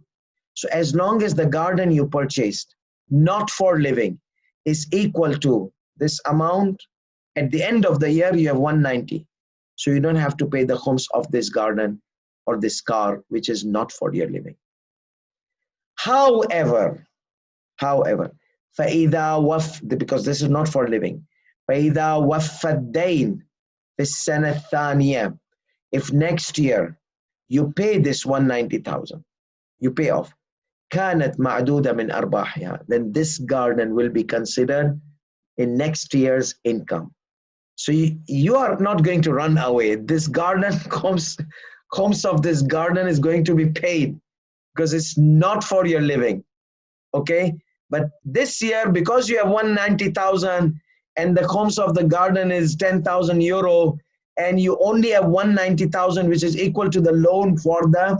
So as long as the garden you purchased, not for living, is equal to this amount, at the end of the year you have 190. So you don't have to pay the khums of this garden or this car, which is not for your living. However, because this is not for living, فإذا وفى الدين في السنة الثانية, if next year you pay this 190,000, you pay off, كانت معدودة من أرباحها, then this garden will be considered in next year's income. So you are not going to run away. This garden, khums of this garden is going to be paid because it's not for your living. Okay? But this year, because you have 190,000 and the khums of the garden is 10,000 euro, and you only have 190,000, which is equal to the loan for the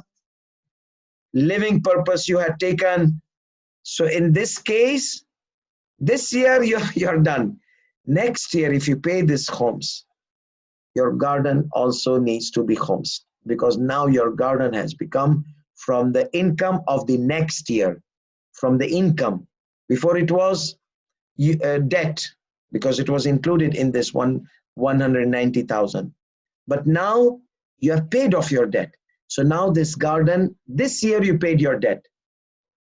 living purpose you had taken. So in this case, this year you're done. Next year, if you pay this khums, your garden also needs to be khums, because now your garden has become from the income of the next year, from the income. Before it was debt, because it was included in this 190,000. But now you have paid off your debt. So now this garden, this year you paid your debt.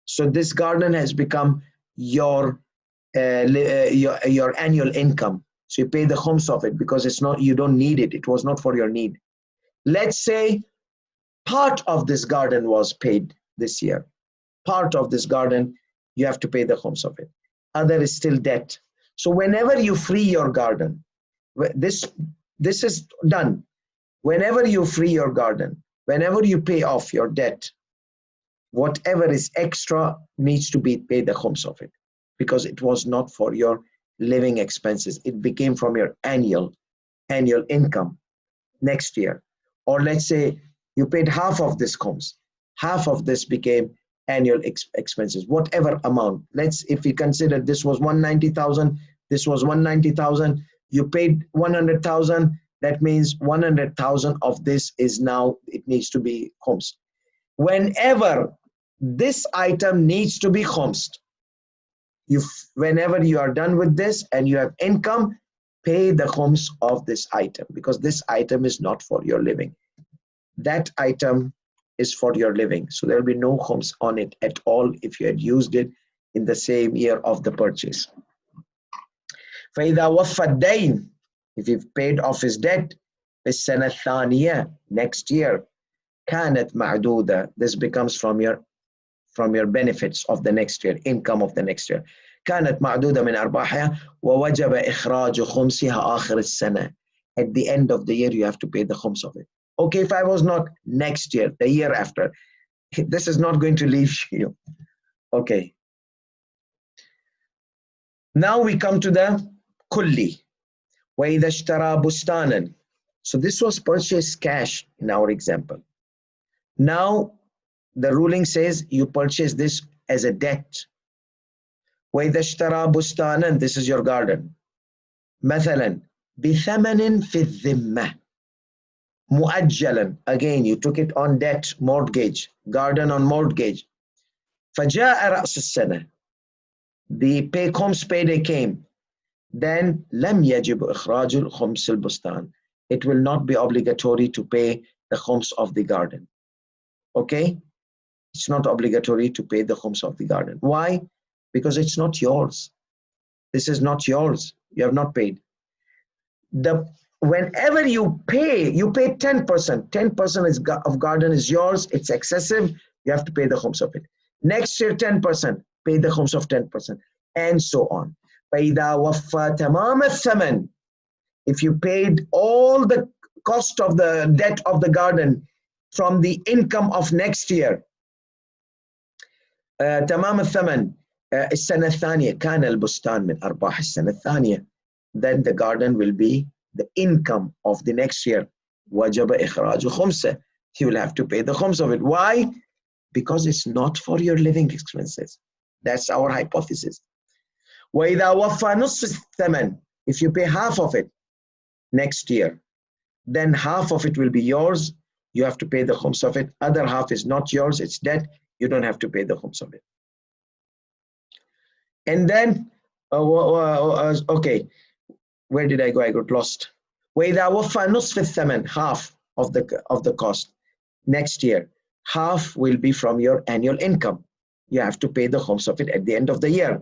So this garden has become your annual income. So you pay the khums of it because it's not, you don't need it. It was not for your need. Let's say part of this garden was paid this year. Part of this garden, you have to pay the khums of it. Other is still debt. So whenever you free your garden, this is done. Whenever you free your garden, whenever you pay off your debt, whatever is extra needs to be paid the khums of it, because it was not for your living expenses. It became from your annual income next year. Or let's say you paid half of this khums, half of this became annual expenses, whatever amount. If we consider this was 190,000, this was 190,000, you paid 100,000, that means 100,000 of this is now, it needs to be khums. Whenever this item needs to be khumsed, whenever you are done with this and you have income, pay the khums of this item, because this item is not for your living. That item is for your living. So there will be no khums on it at all if you had used it in the same year of the purchase. فَإِذَا وَفَّى الدَّيْنِ, if you've paid off his debt, السنة الثانية, next year, كانت معدودة, this becomes from your benefits of the next year, income of the next year. كانت معدودة من أرباحها ووجب إخراج خمسها آخر السنة. At the end of the year, you have to pay the khums of it. Okay, if I was not next year, the year after, this is not going to leave you. Okay. Now we come to the kulli. وَإِذَا اشْتَرَى بُسْتَانًا. So this was purchased cash in our example. Now the ruling says you purchase this as a debt. وَإِذَا اشْتَرَى بُسْتَانًا, this is your garden. مثلا بِثَمَنٍ فِي الذِّمَّةِ. مؤجلا, again you took it on debt, mortgage, garden on mortgage. فجاء رأس السنة, the khums payday came, then لم يجب إخراج الخمس البستان. It will not be obligatory to pay the khums of the garden. Okay, it's not obligatory to pay the khums of the garden. Why? Because it's not yours. This is not yours. You have not paid. Whenever you pay 10%. 10% of garden is yours. It's excessive. You have to pay the khums of it. Next year, 10%. Pay the khums of 10%, and so on. فَإِذَا وَفَّى تَمَامَ الثَّمَنِ. If you paid all the cost of the debt of the garden from the income of next year, تمام الثمن السنة الثانية كان البستان من أرباح السنة الثانية. Then the garden will be the income of the next year. وجب إخراج خمسة. You will have to pay the khums of it. Why? Because it's not for your living expenses. That's our hypothesis. وإذا وفى نصف الثمن. If you pay half of it next year, then half of it will be yours. You have to pay the khums of it. Other half is not yours. It's debt. You don't have to pay the khums of it. And then, okay, where did I go? I got lost. وإذا وفى نصف الثمن, half of the cost next year, half will be from your annual income. You have to pay the khums of it at the end of the year.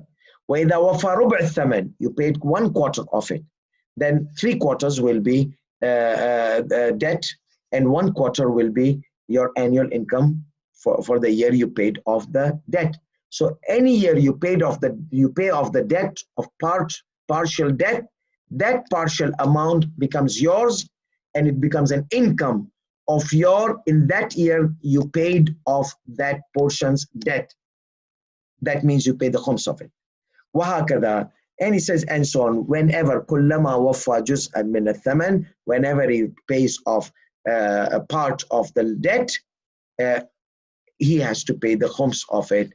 وإذا وفى ربع الثمن, you paid 1/4 of it, then 3/4 will be debt, and 1/4 will be your annual income for the year you paid off the debt. So any year you pay off the debt of partial debt, that partial amount becomes yours, and it becomes an income of in that year you paid off that portion's debt. That means you pay the khums of it. وهكذا, and he says, and so on. Whenever كلما وفى جزءا من الثمن, whenever he pays off a part of the debt, he has to pay the khums of it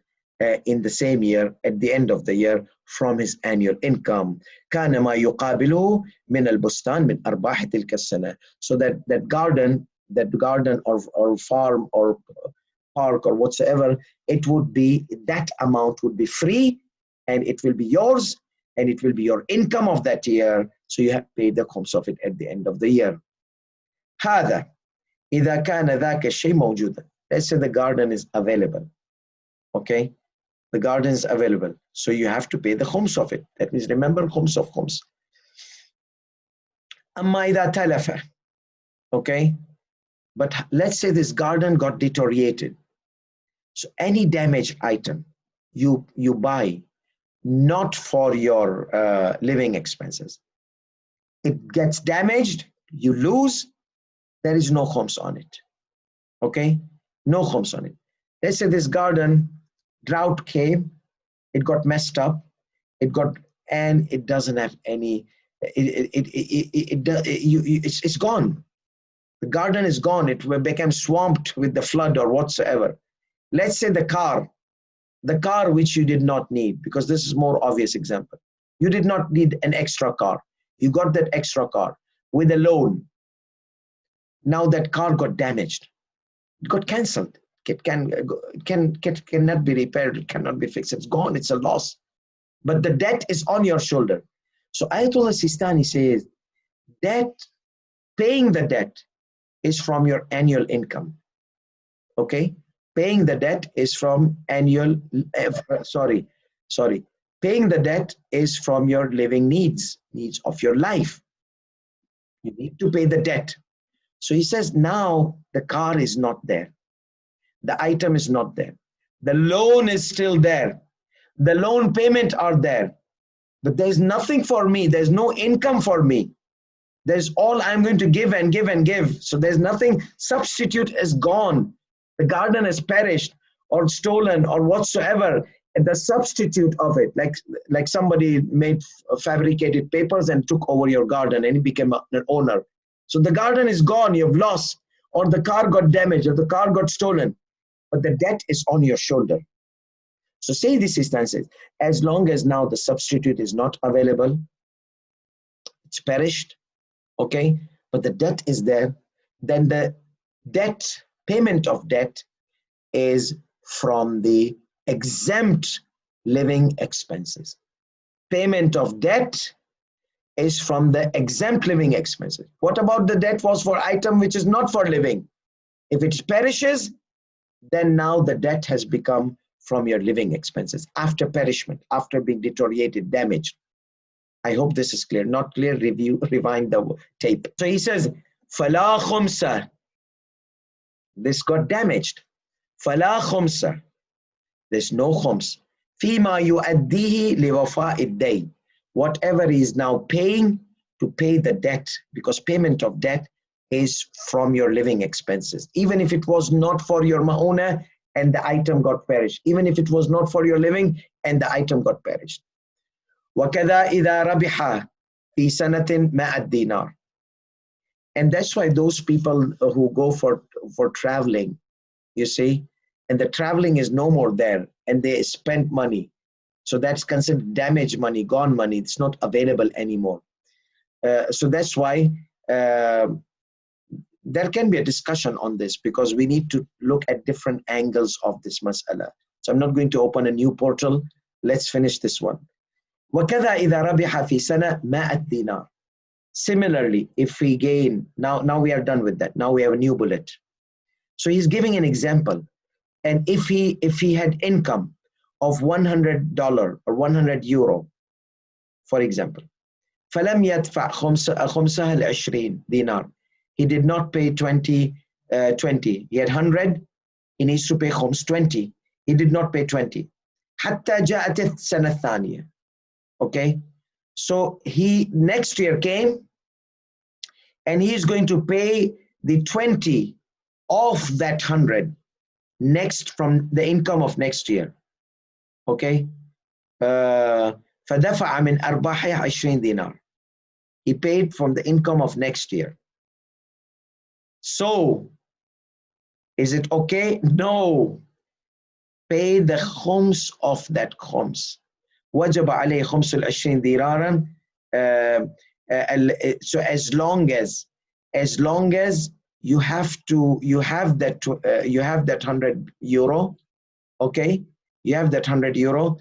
in the same year, at the end of the year, from his annual income. كان ما يقابله من البستان من أرباح تلك السنة. So that garden or farm or park or whatsoever, it would be, that amount would be free, and it will be yours, and it will be your income of that year. So you have paid the khums of it at the end of the year. هذا إذا كان ذاك الشيء موجودا. Let's say the garden is available. Okay, the garden is available, so you have to pay the khums of it. That means remember khums of khums. أما إذا تلف. Okay, but let's say this garden got deteriorated. So any damaged item you buy, not for your living expenses, it gets damaged, you lose, there is no khums on it. Okay, no khums on it. Let's say this garden, drought came, it got messed up, and it doesn't have any, it's gone. The garden is gone. It became swamped with the flood or whatsoever. Let's say the car which you did not need, because this is more obvious example. You did not need an extra car. You got that extra car with a loan. Now that car got damaged. It got cancelled. It cannot be repaired. It cannot be fixed. It's gone. It's a loss. But the debt is on your shoulder. So Ayatollah Sistani says, paying the debt is from your annual income. Okay? Paying the debt is from annual, Paying the debt is from your living needs of your life. You need to pay the debt. So he says, now the car is not there. The item is not there. The loan is still there. The loan payment are there. But there's nothing for me. There's no income for me. There's all I'm going to give and give and give. So there's nothing. Substitute is gone. The garden has perished or stolen or whatsoever. And the substitute of it, like somebody made fabricated papers and took over your garden and he became an owner. So the garden is gone, you've lost, or the car got damaged, or the car got stolen, but the debt is on your shoulder. So say this instance, as long as now the substitute is not available, it's perished, okay, but the debt is there, then the payment of debt is from the exempt living expenses. Payment of debt is from the exempt living expenses. What about the debt was for item which is not for living? If it perishes, then now the debt has become from your living expenses after perishment, after being deteriorated, damaged. I hope this is clear. Not clear, rewind the tape. So he says, فَلَا خُمْسَ. This got damaged. فَلَا خُمْسَ. There's no khums. فِيمَا يُؤَدِّيهِ لِوَفَاءِ الدَّيْنِ. Whatever he is now paying to pay the debt, because payment of debt is from your living expenses. Even if it was not for your ma'una and the item got perished. Even if it was not for your living and the item got perished. وَكَذَا إِذَا رَبِحَ فِي سَنَةٍ مَعَ الدِّينَارِ. And that's why those people who go for traveling, you see, and the traveling is no more there, and they spend money. So that's considered damaged money, gone money. It's not available anymore. So that's why there can be a discussion on this, because we need to look at different angles of this mas'ala. So I'm not going to open a new portal. Let's finish this one. وَكَذَا إِذَا رَبِحَ فِي سَنَةٍ مَعَ الدِّينَارِ. Similarly, if we gain, now we are done with that. Now we have a new bullet. So he's giving an example. And if he had income of $100 or 100 euro, for example, فَلَمْ يَدْفَعْ خُمْسَهَا الْعِشْرِينَ دِينار. He did not pay 20. He had 100. He needs to pay khums 20. He did not pay 20. حَتَّى جَاءَتِ السَّنَةَ الثَّانِيَةَ. Okay, so he next year came, and he is going to pay the 20 of that 100 next from the income of next year. Okay, فَدَفَعَ مِنْ أَرْبَاحِهِ 20 dinar. He paid from the income of next year. So is it okay? No. Pay the khums of that khums. وجب عليه خمس العشرين دينارا. So as long as you have that 100 euro, okay, you have that 100 euro,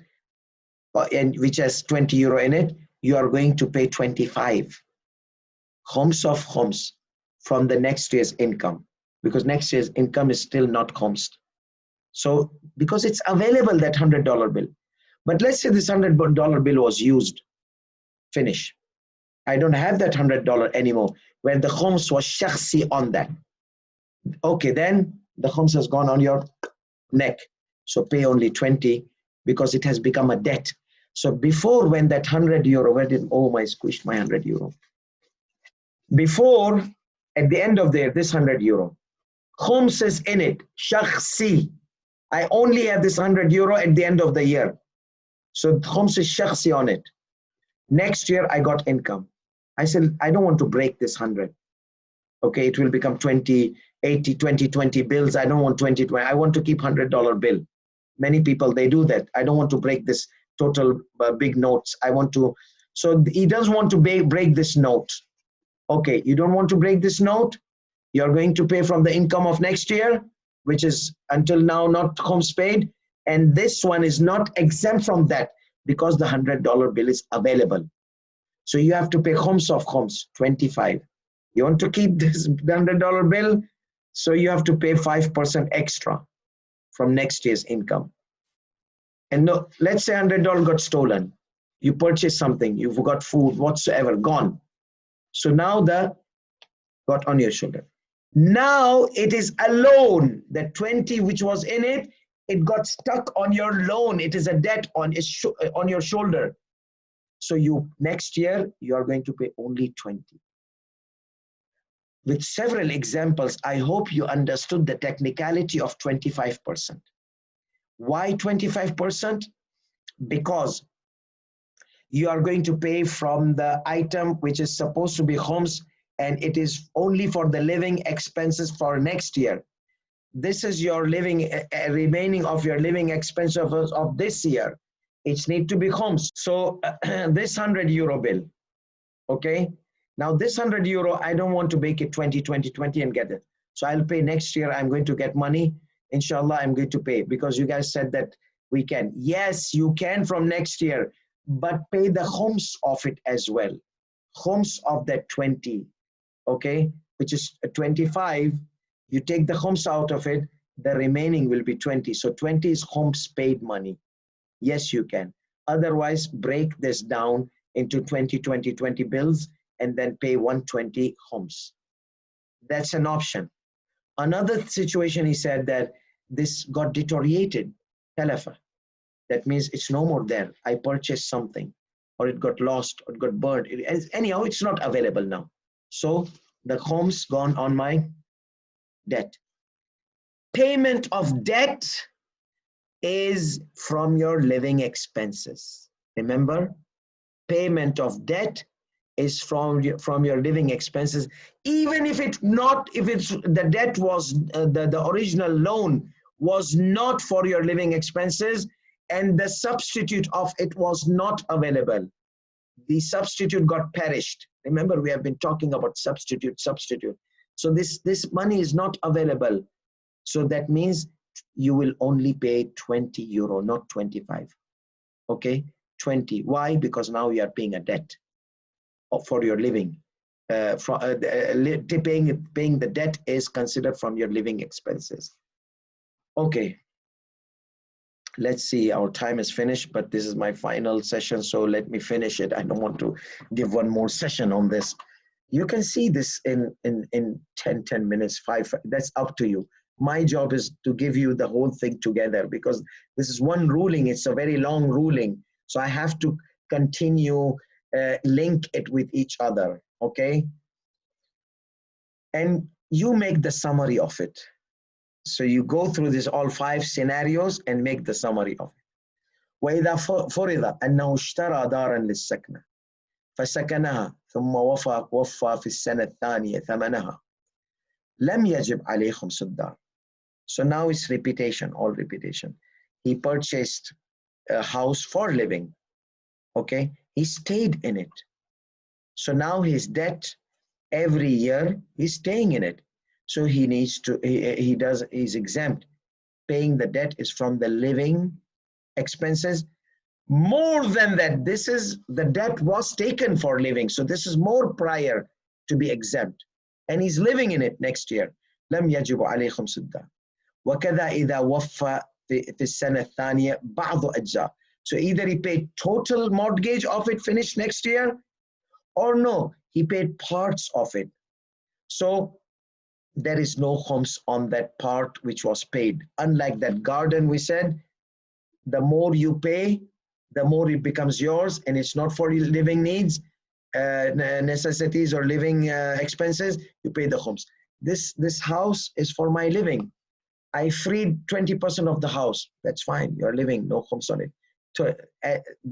and which has 20 euro in it, you are going to pay 25 khums of khums from the next year's income. because next year's income is still not khumsed. So because it's available, that $100 bill. But let's say this $100 bill was used, finish. I don't have that $100 anymore, where the khums was shakhsi on that. Okay, then the khums has gone on your neck. So pay only 20 because it has become a debt. So before, when that €100, where did, oh my, squished my €100. Before, at the end of this €100, khums is in it, shakhsi. I only have this €100 at the end of the year. So khums is shakhsi on it. Next year, I got income. I said, I don't want to break this 100. Okay, it will become 20, 80, 20, 20 bills. I don't want 20, 20. I want to keep $100 bill. Many people, they do that. I don't want to break this total big notes. I want to, so he doesn't want to break this note. Okay, you don't want to break this note. You're going to pay from the income of next year, which is until now not khums paid. And this one is not exempt from that because the $100 bill is available. So you have to pay khums of khums, 25. You want to keep this $100 bill, so you have to pay 5% extra from next year's income. And no, let's say $100 got stolen. You purchased something, you forgot food, whatsoever, gone. So now the got on your shoulder. Now it is a loan. The 20 which was in it, it got stuck on your loan. It is a debt on your shoulder. So next year, you are going to pay only 20. With several examples, I hope you understood the technicality of 25%. Why 25%? Because you are going to pay from the item which is supposed to be khums, and it is only for the living expenses for next year. This is your living, remaining of your living expenses of this year. It needs to be khums. So this €100 bill, okay? Now this €100, I don't want to make it 20, 20, 20 and get it. So I'll pay next year. I'm going to get money. Inshallah, I'm going to pay because you guys said that we can. Yes, you can from next year, but pay the khums of it as well. Khums of that 20, okay? Which is 25. You take the khums out of it, the remaining will be 20. So 20 is khums paid money. Yes, you can. Otherwise, break this down into 20, 20, 20 bills and then pay 120 khums. That's an option. Another situation, he said that this got deteriorated, telefa. That means it's no more there. I purchased something, or it got lost, or it got burned. Anyhow, it's not available now. So the khums gone on my debt. Payment of debt is from your living expenses. Remember, payment of debt is from your living expenses. Even if the debt was the original loan was not for your living expenses and the substitute of it was not available. The substitute got perished. Remember, we have been talking about substitute. So this money is not available. So that means you will only pay €20, not 25. Okay, 20. Why? Because now you are paying a debt for your living. Paying the debt is considered from your living expenses. Okay, let's see, our time is finished, but this is my final session, so let me finish it. I don't want to give one more session on this. You can see this in 10 minutes, 5, that's up to you. My job is to give you the whole thing together because this is one ruling. It's a very long ruling. So I have to continue, link it with each other, okay? And you make the summary of it. So you go through this all 5 scenarios and make the summary of it. وإذا فرض أنه اشترى دارا للسكنة فسكنها ثم وفى في السنة الثانية ثمنها لم يجب عليه خمس الدار. So now it's repetition, all repetition. He purchased a house for living, okay? He stayed in it. So now his debt, every year, he's staying in it. So he needs to, he's exempt. Paying the debt is from the living expenses. More than that, the debt was taken for living. So this is more prior to be exempt. And he's living in it next year. لم يجب عليه خمس الدار. وكذا إذا وفى في السنة الثانية بعض أجزاء. So either he paid total mortgage of it finished next year, or no, he paid parts of it. So there is no khums on that part which was paid. Unlike that garden we said, the more you pay, the more it becomes yours, and it's not for your living needs, necessities or living expenses, you pay the khums. This house is for my living. I freed 20% of the house. That's fine. You're living, no khums on it. So,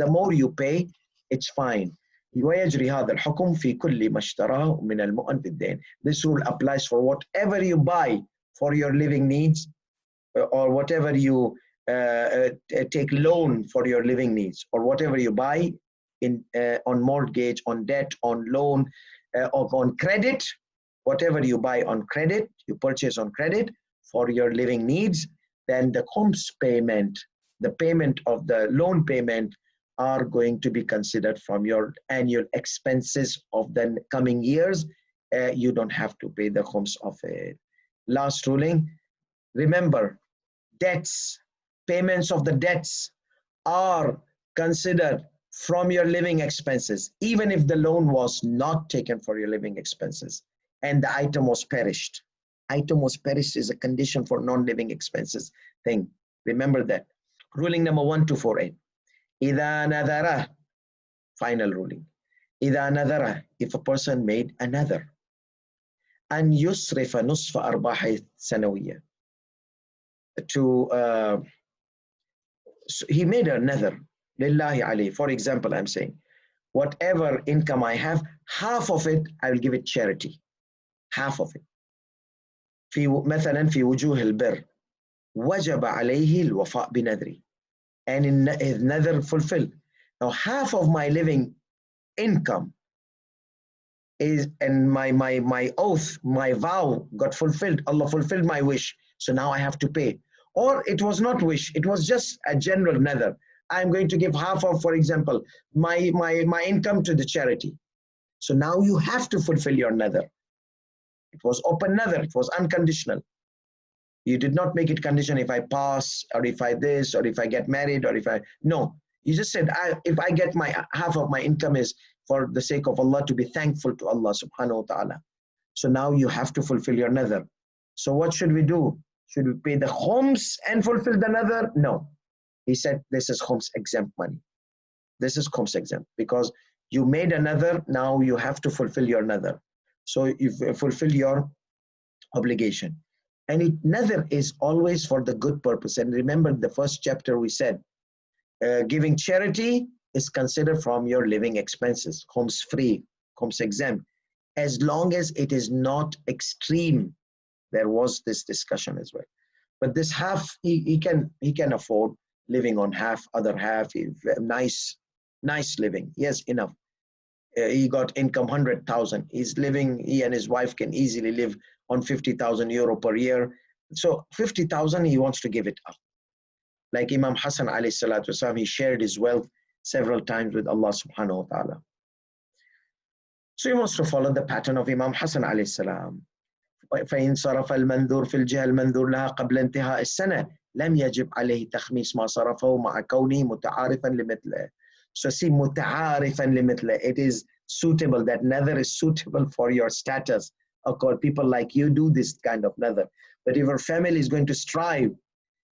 the more you pay, it's fine. ويجري هذا الحكم في كل ما اشتراه من المؤن بالدين. This rule applies for whatever you buy for your living needs, or whatever you take loan for your living needs, or whatever you buy in on mortgage, on debt, on loan, or on credit. Whatever you buy on credit, you purchase on credit for your living needs, then the khums payment, the payment of the loan payment, are going to be considered from your annual expenses of the coming years. You don't have to pay the khums of it. Last ruling, remember, debts, payments of the debts are considered from your living expenses, even if the loan was not taken for your living expenses and the item was perished. Item was perished is a condition for non-living expenses thing. Remember that. Ruling number 1248. إذا نذره, final ruling. إذا نذره, if a person made another, أن يصرف نصف أرباحه السنوية, he made another لله عليه. For example, I'm saying, whatever income I have, half of it I will give it charity. Half of it. في مثلا في وجوه البر وجب عليه الوفاء بنذري, and in his nether fulfilled. Now half of my living income is, and my oath, my vow got fulfilled. Allah fulfilled my wish, so now I have to pay. Or it was not wish, it was just a general nether. I'm going to give half of, for example, my income to the charity. So now you have to fulfill your nether. It was open nether, it was unconditional. You did not make it condition if I pass, or if I this, or if I get married, or if I, no. You just said, if I get my half of my income is for the sake of Allah, to be thankful to Allah subhanahu wa ta'ala. So now you have to fulfill your nether. So what should we do? Should we pay the khums and fulfill the nether? No. He said, this is khums exempt money. This is khums exempt, because you made another, now you have to fulfill your nether. So you fulfill your obligation. And nether is always for the good purpose. And remember the first chapter we said, giving charity is considered from your living expenses, khums free, khums exempt, as long as it is not extreme. There was this discussion as well. But this half, he can afford living on half, other half, nice living. Yes, enough. He got income 100,000. He's living, he and his wife can easily live on 50,000 euro per year. So 50,000, he wants to give it up. Like Imam Hassan alayhi salatu wasalam, he shared his wealth several times with Allah subhanahu wa ta'ala. So he wants to follow the pattern of Imam Hassan alayhi salam. فإن صرف المنذور في الجهة المنذور لها قبل انتهاء السنة لم يجب عليه تخميس ما صرفه مع كونه متعارفا لمثله. So see, متعارفا لمثله, it is suitable, that nether is suitable for your status. Of course, people like you do this kind of nether. But if your family is going to strive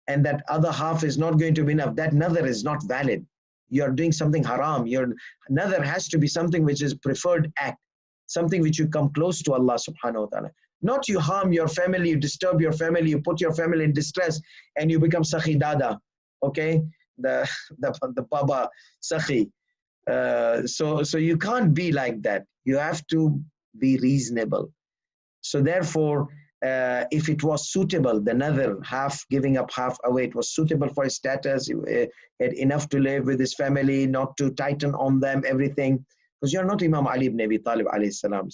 and that other half is not going to be enough, that nether is not valid. You're doing something haram. Your nether has to be something which is preferred act, something which you come close to Allah subhanahu wa ta'ala. Not you harm your family, you disturb your family, you put your family in distress, and you become Sakhi Dada, okay? The Baba Sakhi. So you can't be like that. You have to be reasonable. So therefore, if it was suitable, the nether, half giving up, half away, it was suitable for his status, he had enough to live with his family, not to tighten on them, everything. Because you're not Imam Ali ibn Abi Talib alayhi salam.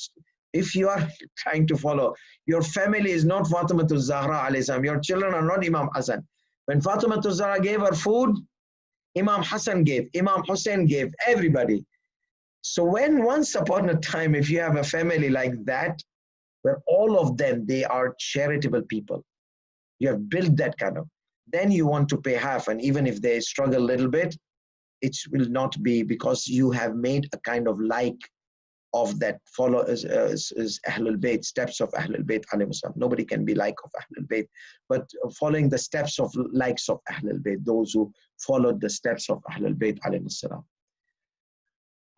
If you are trying to follow, your family is not Fatimatul Zahra alayhi salam. Your children are not Imam Hassan. When Fatimatul Zahra gave her food, Imam Hassan gave, Imam Hussein gave, everybody. So when once upon a time, if you have a family like that, where all of them, they are charitable people. You have built that kind of, then you want to pay half, and even if they struggle a little bit, it will not be, because you have made a kind of like of that follow is Ahlul Bayt, steps of Ahlul Bayt alayhi salam. Nobody can be like of Ahlul Bayt, but following the steps of likes of Ahlul Bayt, those who followed the steps of Ahlul Bayt alayhi salam.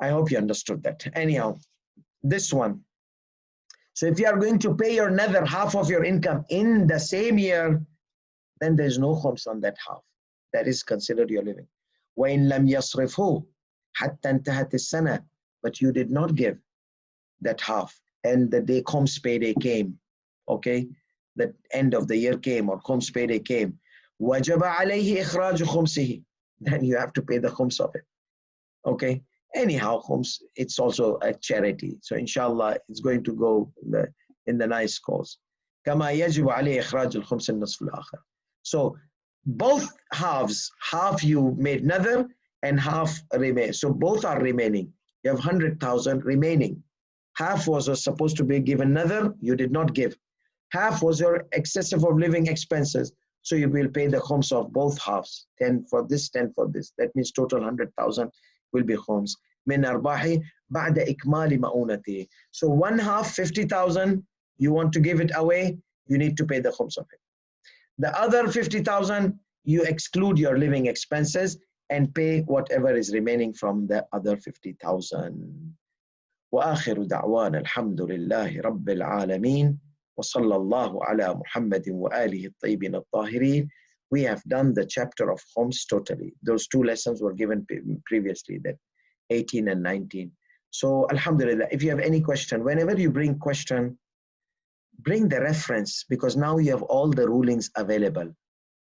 I hope you understood that. Anyhow, this one. So if you are going to pay your another half of your income in the same year, then there's no khums on that half. That is considered your living. وَإِن لَمْ يَصْرِفْهُ حَتَّى انْتَهَتِ السَّنَةِ, but you did not give that half, and the day khums payday came, okay? The end of the year came, or khums payday came. وَجَبَ عَلَيْهِ إِخْرَاجُ خُمْسِهِ, then you have to pay the khums of it, okay? Anyhow, khums, it's also a charity. So inshallah, it's going to go in the nice cause. كَمَا يَجِبُ عَلَيْهِ إِخْرَاجُ الْخُمْسِ النَّصْفُ الْآخَرِ. So both halves, half you made another and half remain. So both are remaining. You have 100,000 remaining. Half was supposed to be given another, you did not give. Half was your excessive of living expenses. So you will pay the khums of both halves. 10 for this, 10 for this. That means total 100,000 will be khums. Min arbahi ba'da ikmali ma'unati. So one half, 50,000, you want to give it away, you need to pay the khums of it. The other 50,000, you exclude your living expenses and pay whatever is remaining from the other 50,000. وآخر دعوانا الحمد لله رب العالمين وصلى الله على محمد وآله الطيبين الطاهرين. We have done the chapter of khums totally. Those two lessons were given previously, that 18 and 19. So alhamdulillah, if you have any question, whenever you bring question, bring the reference, because now you have all the rulings available.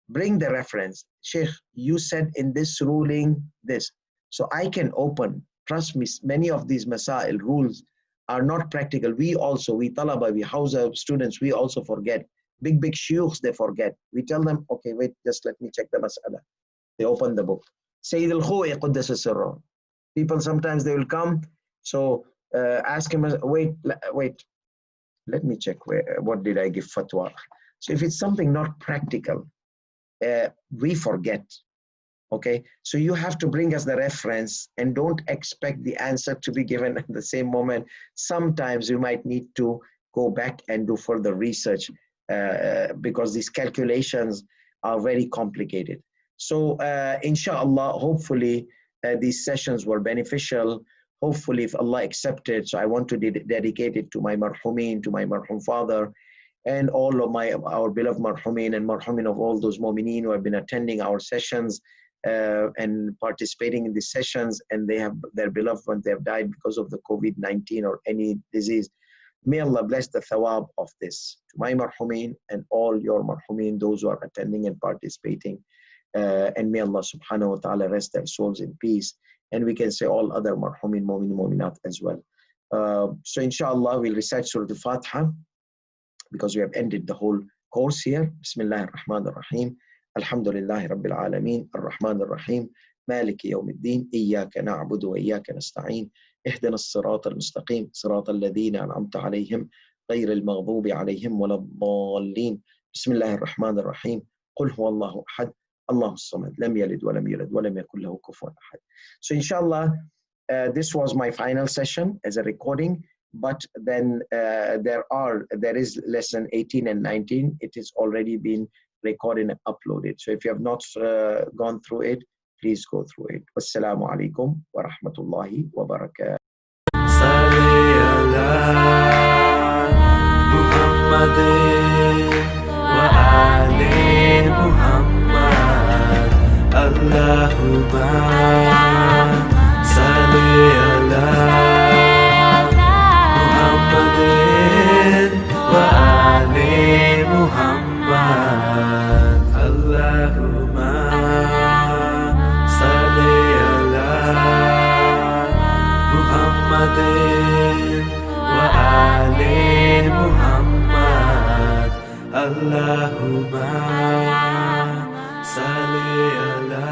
Bring the reference. Sheikh, you said in this ruling this. So I can open. Trust me, many of these masail rules are not practical. We talaba, we Hausa students, we also forget. Big shuyukhs, they forget. We tell them, okay, wait, just let me check the mas'ala. They open the book. Sayyid al-Khu'i Quddasa Sirruh. People sometimes they will come, so ask him, wait, let me check what did I give fatwa. So if it's something not practical, we forget. Okay, so you have to bring us the reference and don't expect the answer to be given at the same moment. Sometimes you might need to go back and do further research because these calculations are very complicated. So inshallah, hopefully these sessions were beneficial. Hopefully, if Allah accepted, so I want to dedicate it to my marhumin, to my marhum father, and all of our beloved marhumin and marhumin of all those mu'mineen who have been attending our sessions and participating in these sessions, and they have their beloved ones, they have died because of the COVID-19 or any disease. May Allah bless the thawab of this to my marhumin and all your marhumin, those who are attending and participating. And may Allah subhanahu wa ta'ala rest their souls in peace. And we can say all other marhumin, mu'min, mu'minat as well. So inshallah, we'll recite Surah Al-Fatiha because we have ended the whole course here. Bismillah ar-Rahman ar-Rahim. Alhamdulillahi Rabbil Alameen. Ar-Rahman ar-Rahim. Maliki yawmiddin. Iyaka na'budu wa iyaka nasta'een. Ihdina as-sirata al-mustaqim. Sirata alladhina an'amta alayhim. غير المغضوب عليهم ولا الضالين. Bismillah ar-Rahman ar-Rahim. قل هو الله أحد. الله الصمد لم يلد ولم يولد ولم يكن له كفوا أحد. So inshallah, this was my final session as a recording, but then there is lesson 18 and 19. It is already been recorded and uploaded. So if you have not gone through it, please go through it. Wassalamu alaikum wa rahmatullahi wa barakatuh. Allahumma salli ala Muhammadin wa ali Muhammad. Allahumma salli ala Muhammadin wa ali Muhammad. Allahumma salli ala